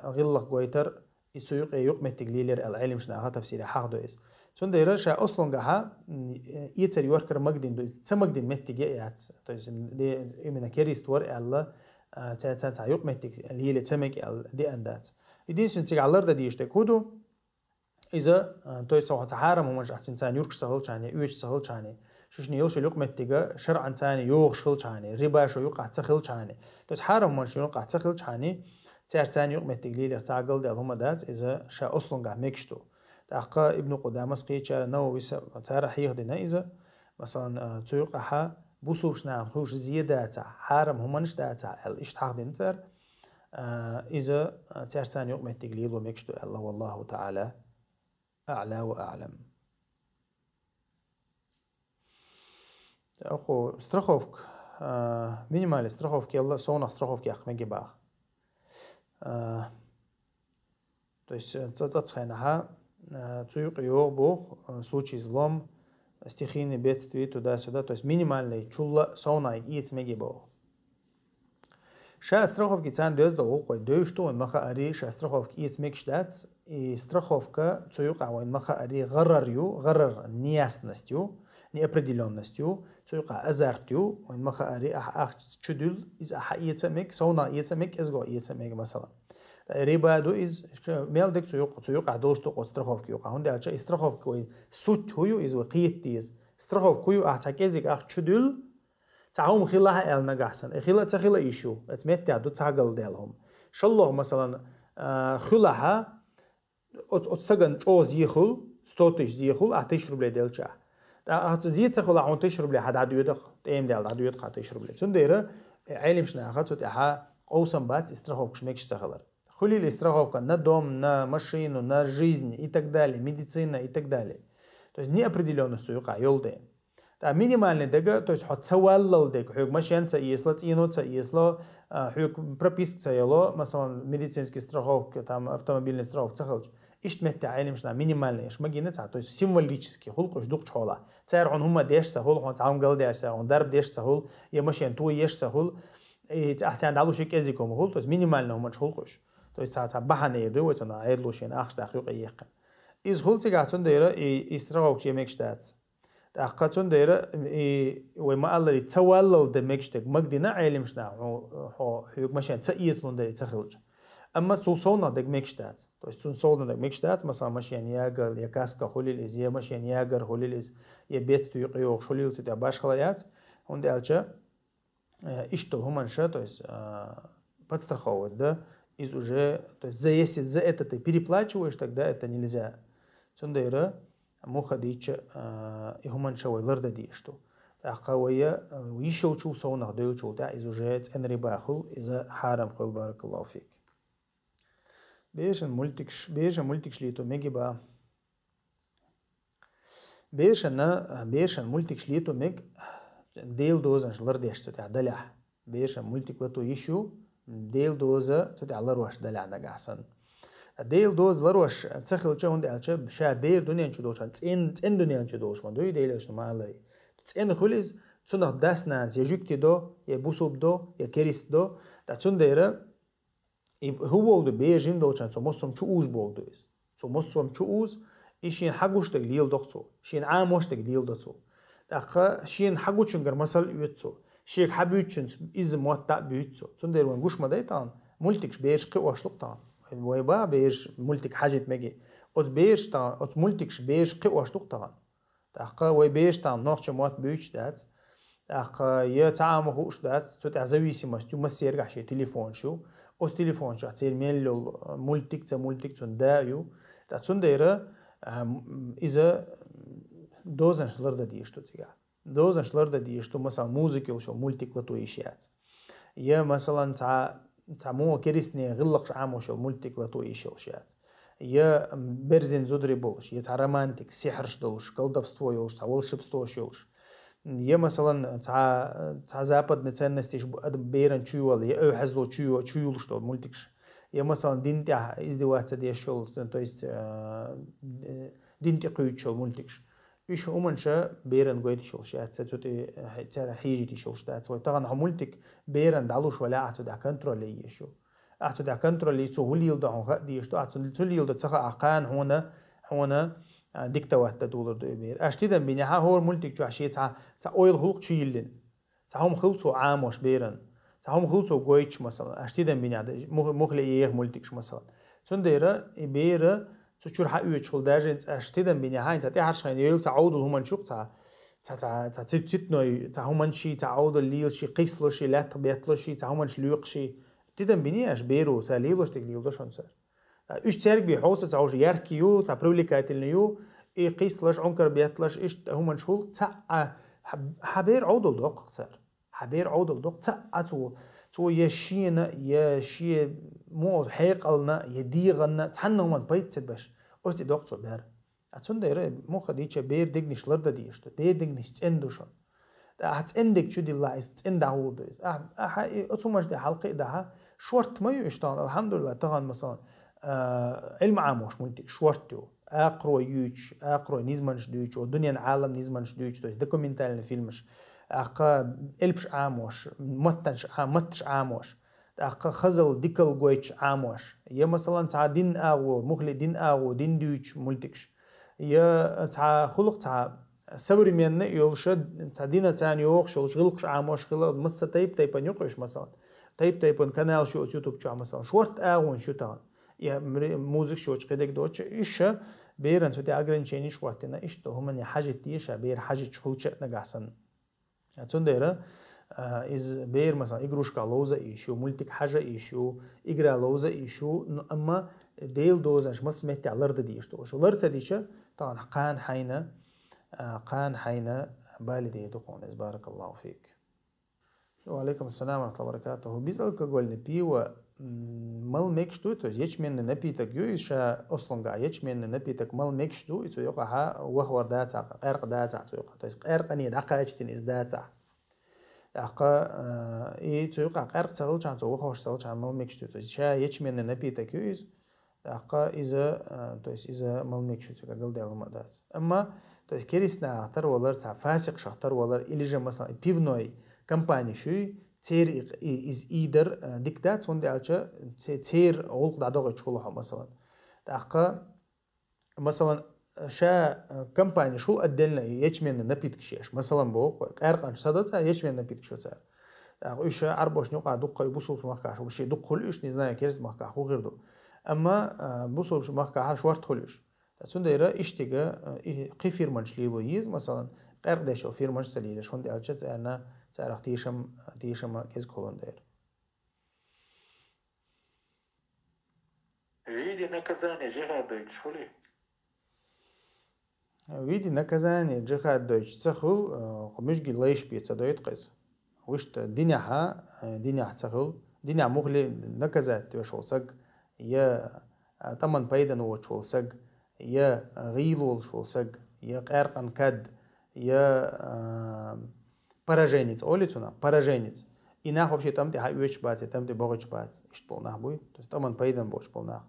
غلق قويتر السيوق يقمت تقليلر العلم شناها تفسير حق دويس سنديرا شا أصلا جها يتر يوركر مقدين دويس تمقدين متجئات دي من كريس تور الله تا يقمت اللي تمك دي أندات يدين سنتيج على الأرض دي يشتكودو إذا توي سو حرام هم مش عشان ثاني يورك سهل ثاني يوش سهل ثاني شوشني يوش يلوق متجا شرعا ثاني يوغ شغل ثاني ربا شو يوقع تسخل ثاني توي حرام هم شو يوقع تسخل ثاني تعرف ثاني يوق متجلي تعقل ده هم دات إذا شا أصلا قاعد مكشتو تحقق ابن قدامة سقي شار نو ويس تعرف حيخدنا إذا مثلا تيوقع ح بوسوش نعم خوش زيادة حرام هم مش دات الإيش تحقدين تر إذا تعرف ثاني يوق متجلي ومكشتو الله والله تعالى أعلى وأعلم. أخو страховка минимальная страховка يلا сона страховки أخمجي бах. То есть цацхайнаха цуюк йог бог случай злом стихийные бедствия туда-сюда. То есть минимальный чула сона иецмеги бог. Ша страховки цан дезда олкой дöshto и маха ари ша страховки иецмег штац и страховка цуюк авайн маха ари гарар неясностью, неопределенностью, цуюка азартью, и маха ари ах чудул из аха иецмег сона иецмег изго иецмег масала. Рибаду из мелдик цуюк адошто от страховки юка. Хунде ача страховки ой суть хую из вaqiyet из страховку ю ахтакезик ах чудул تعهم خلاها إلنا جحسن خلا تخلا إيشو أتمت تعدو تعقل دالهم شالله مثلا خلاها أتسجن أوز يخل ستوتش يخل أتشرب لي دالشة أتزيد تخلا عن تشرب لي حد عدو يدق تيم دال عدو يدق تشرب لي سنديرة علم شنا أخذت تها أوسم بات استراحوكش ميكش تخلر خلي الاستراحوك نا дом на машину на жизнь и так далее медицина и так далее то есть неопределенность юка ёлден минимальный дега, то есть ход саваллал дег, хюк машинца если цинуца, если хюк прописка ело, مثلا медицинский страховка, там автомобильный страховка, цахалч, ишт метта عالم شنا минимальный, иш магинец, то есть символически, хулку ждук чхола, цар он хума деш сахул, он цаум гал деш сахул, дарб деш сахул, я машин ту еш сахул, и ахтян далу шик языком хул, то есть минимально хума чхулкуш, то есть цаца бахане еду, вот он айрлушин ахш дахюк ейхан. Из хулти гатун дейра и страховка емек штац. تأخذون ديرة وما الله يتسوّل دمجتك مقدنا علم شنا هو مشان تأييد لون ديرة تخرج أما تصوصونا دمجتات تو تصوصونا دمجتات مثلا مشان ياجر يكاسكا خليل إز يا مشان ياجر خليل إز يبيت تيقيو خليل تتباش خلايات هون دالجا إشتو هم نشا то есть подстраховывать да из уже то есть если за это ты переплачиваешь тогда это нельзя цундейра مخديش يهمن شوي لرد ديشتو تأقوية ويشول شو صونا ديل شو تاع إذا جات إن رباخو إذا حرام خل بارك الله فيك بيش الملتكش ليتو ميجي با بيش الملتكش ليتو ميج ديل دوزن شلر ديشتو تاع دلع بيش الملتك لتو يشو ديل دوزة تاع لروش دلع نجحسن ديل دوز لروش تسخل شو هندي على شا بير دنيا شو دوش إن دنيا شو دوش ما دوي ديل شو ما عليه إن خليز سنة داسنا يجوك دو يبوسوب دو يكريس دو تسون ديره هو ولد بيرجين دوشان سو مصم شو أوز بولدويس سو مصم شو أوز إيشين حقوش تقليل دكتو شين عاموش تقليل دكتو تأخ شين حقوش نجر مسألة يتسو شيك حبيتشن إز موتة بيتسو تسون دير وانجوش ما دايتان ملتكش بيرش قوش لقطان ويبا بيرش ملتك حاجة مجي أز بيرش تان أز ملتكش بيرش قوش لقطان تأخ ويبيرش تان نوخش موت بيتش دات تأخ يتعامل خوش دات تتع زويسي مستو مسير قحشي تليفون شو أز تليفون شو تصير ميلو ملتك تملتك تون دايو تون ديره إذا دوزن شلرد ديشتو تيجا دوزن شلرد ديشتو مثلا موسيقى شو ملتك لتو إيشيات يا مثلا تع مو كريسني غلق عامو شو ملتك لتو إيشيات يا برزن زودري بولش يا رومانتيك سحرش دولش колдовство يولش تع волшебство شولش يا مثلا تع западный ценности بيرن чуювал я أحزло чуюл что мультикш я مثلا دينتي издеваться дешёл то есть دينتي قيوتشو ملتكش إيش أمانشا بيرن قويت شولش أتسوتي ترى حيجي شولش تأتسوي طبعا عملتك بيرن دعلوش ولا أعتد كنترول يشو أعتد كنترول يسو هو اللي يلدعون غادي يشتو أعتد هو اللي يلدع تسخ عقان هنا ديكتوات تدولر دو بير أشتيدا بينها هو ملتك جو عشية تع أويل خلق شيلين تعهم خلصوا عاموش بيرن تعهم خلصوا قويتش مثلا أشتيدا بينها مخلي إيه ملتكش مثلا سنديرة بيرة تشور حقيقة شغل داجنت أشتدم بيني هاي تعرف شيء يقول تعود هم نشوف تا تتنوي تا هم شيء تعود اللي شيء قيس له شيء لا طبيعت له شيء تا هم ليق شيء تدم بيني أش بيرو تا ليلوش تقليل دوشون سر إيش تارك بيحوس تعوج ياركيو تا بروليكات النيو إيه قيس لش عنكر بيطلش إيش هم شغل تا حبير عود الدق سر حبير عود الدق تا تو يشي مو حيقلنا يديغنا تحنهم بيت باش أستي دكتور بير أتون دايره مو خديتش بير ديجنش لرد ديشت بير ديجنش تندوشون هتندك شو دي الله تند عود أتومش دي حلقة ده شورت ما يشتغل الحمد لله طبعا مثلا علم عاموش منتج شورتو أقرأ يوش أقرأ نيزمانش دويش والدنيا العالم نيزمانش دويش دوكومنتال فيلمش أقا إلبش عاموش متش عاموش أقا خزل ديكل جويتش عاموش يا مثلا تاع دين أو مخلي دين أو دين دويش ملتكش يا تاع خلق تاع سوري من يولشد تاع دينا تاني يوخش غلقش عاموش خلق مس تايب نيوقش مثلا تايب كانال شو يوتيوب شو مثلا شورت أون شو تاع يا موزيك شو قدك دوتش إيش بيرن تودي أجرين شينيش وقتنا إيش تو هم حاجة تيشة بير حاجة شخوش نجحسن أتون إز بير مثلا إجروش كالوزا إيشو ملتك حاجة إيشو إجرا لوزا إيشو أما ديل دوزنش مس متى على الأرض ديش توش الأرض ديشة طبعا قان حينا بالي دي دقون بارك الله فيك. وعليكم السلام ورحمة الله وبركاته. بيسألك أقول نبي مال ميكشتو تو يجمن نبيتك يوشا أصلاً قا يجمن نبيتك مال ميكشتو يتو يقعها وهو داتا قرق داتا تو يقع تو قرق أني دقة يجتن إز داتا دقة يتو يقع قرق تغل جان تو وهوش تغل جان مال ميكشتو تو شا يجمن نبيتك يوز دقة إذا مال ميكشتو تو قل ديال المدات أما تو كيريسنا أختار ولر تاع فاسق شختار ولر إلي جا مثلا بيفنوي كمباني شوي تير إز إيدر ديكتات وندي عالشة تير علق دعوة شغلها مثلا دقة مثلا شا كمباني شو أدلنا يجمن نبيت كشيش مثلا بوق أرقان صدقة يجمن نبيت شو صار إيش عربوش نوقع دقة يبصوا في مخكاش وبشي دق خليش نزايا كيرز مخكاش وغير دو أما بصوا في مخكاش شوارت خليش تسون دايرة إشتجا قفير منش ليلو يز مثلا قردش أو فير منش سليلش وندي عالشة أنا تعرف تيشم كيز كولون داير. ويدي نكزاني جهة دويتش خلي. ويدي نكزاني جهة دويتش تسخل قمش جليش بيت دويت قيس. وشت دنيا تسخل دنيا مغلي نكزات وشولسق يا تمن بيدن وشولسق يا غيلول شولسق يا قارقن كد يا пораженец олицуна пораженец и нах вообще там те хайвеч бац там те богоч бац иштполнах буй то есть таман пайдан бош полнах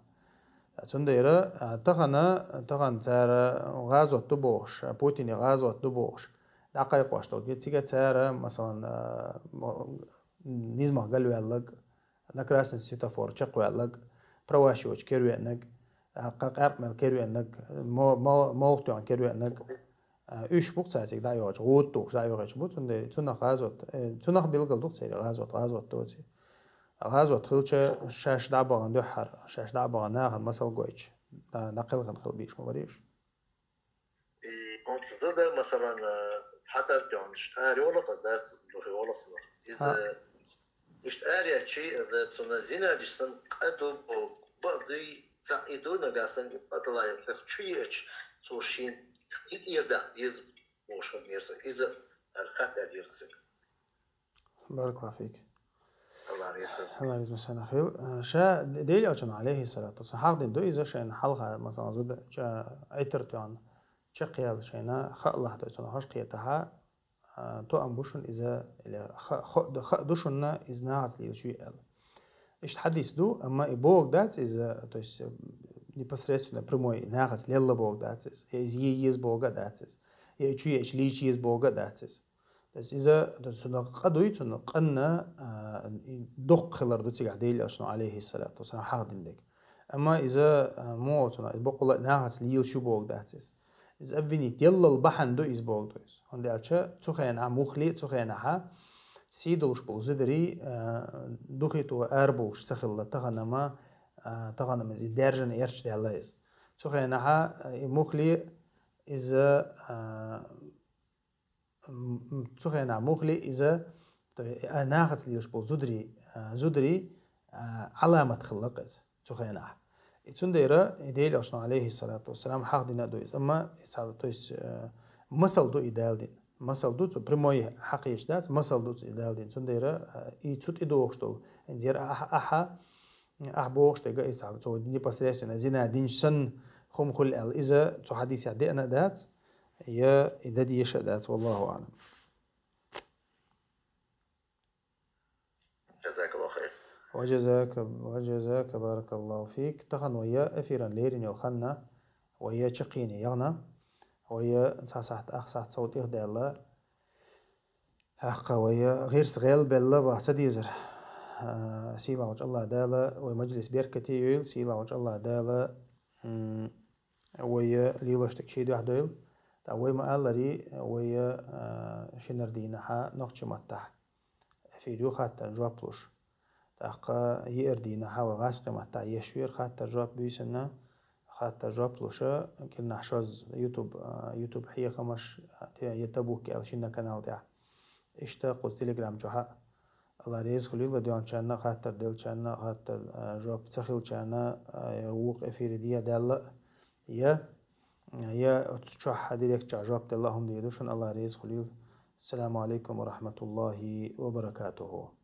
ацундера таган цара газот тубош путин газот тубош дакай қошто гетига цара مثلا низма галвеллаг на красный светофор чаквеллаг правашоч керуеннаг قارقمل керуеннаг молтуан керуеннаг üç buçuk saatlik daha yok. Oğuttuk daha yok. Bu tuna gazot, tuna bilgildik seri gazot dozi. Gazot خلچه شش دعبان دحر شش دعبان ناخد مثل قويش نقل خل بيش مباريش. أنت ده مثلا حتى جانش أريولا قصداس لوريولا صور. إذا إيش أريا شيء إذا تنا زينة جسن قدو بعضي سعيدون جاسن بطلع يمسك شيء صورشين يبدأ يز موش خزنيرسن إذا الخطر يرسل. بارك الله فيك. الله يجزم سنة خير. شا ديلي أجن عليه الصلاة والسلام حق دو إذا شين حلقة مثلا زود شا عترت يعني شا قيال شينا خ الله تعالى هاش قيتها تو أمبوشن إذا خ دوشنا إذا ناس لي شو يقال. إيش حديث دو أما يبوق دات إذا تويس непосредственно прямой нахас лелла бог датсис из бога датсис я чуешь личи из бога датсис то есть из-за сюда قدوي сюда قلنا دق خلر دوتي قاعدين أشنو عليه الصلاة والسلام حاضن ديك أما إذا مو سنة بقول ناقص ليل شو بوق داتس إذا أفنيت يلا البحن دو إز بوق دويس هندي أشة تخين عم مخلي تخين ها سيدوش بوزدري دخيتو أربوش سخل تغنما زي درجن إرش داليز تخينها مخلي إذا تخينا مخلي إذا ناقص ليش بول زدري علامة خلق إذا تخينا إتسنديرة إديل أصلا عليه الصلاة والسلام حق دينا دويز أما إسحاب تويس مسل دو إدال دين مسل دو بريموي حقيش دات مسل دو إدال دين سنديرة إتسوت إدوشتول إنجير أحا أحبوشتة إسحاب تو непосредственно زنا دينشن خم خل إذا تو حديث عدينا دات يا إذا دي يشدات والله أعلم. جزاك الله خير. وجزاك بارك الله فيك. تخن ويا أثيرا ليرين يلخنا ويا شقيني يغنى ويا تصحت أخصحت صوت إهدى الله حقا ويا غير صغير بالله بعتديزر سيلا وجه الله دالا ومجلس بيركتي يل سيلا وجه الله دالا ويا ليلوش تكشيد واحد تاوي ما ألري ويا شنردينها نقش متح فيديو خاطر جوابلوش تاقا يردينها وغاسق متع يشوير خاطر جواب بيسنا خاطر جوابلوشا كنا حشوز يوتيوب حيه خمش يتبوك ألشينا كانال تاع اشتاق تليجرام جوها الله ريز خليل ديان شانا خاطر دل شانا خاطر جواب تسخيل شانا ووق افيردية دل يا تشوح ديريكت جواب اللهم ديدوشن الله ريز خليل. السلام عليكم ورحمة الله وبركاته.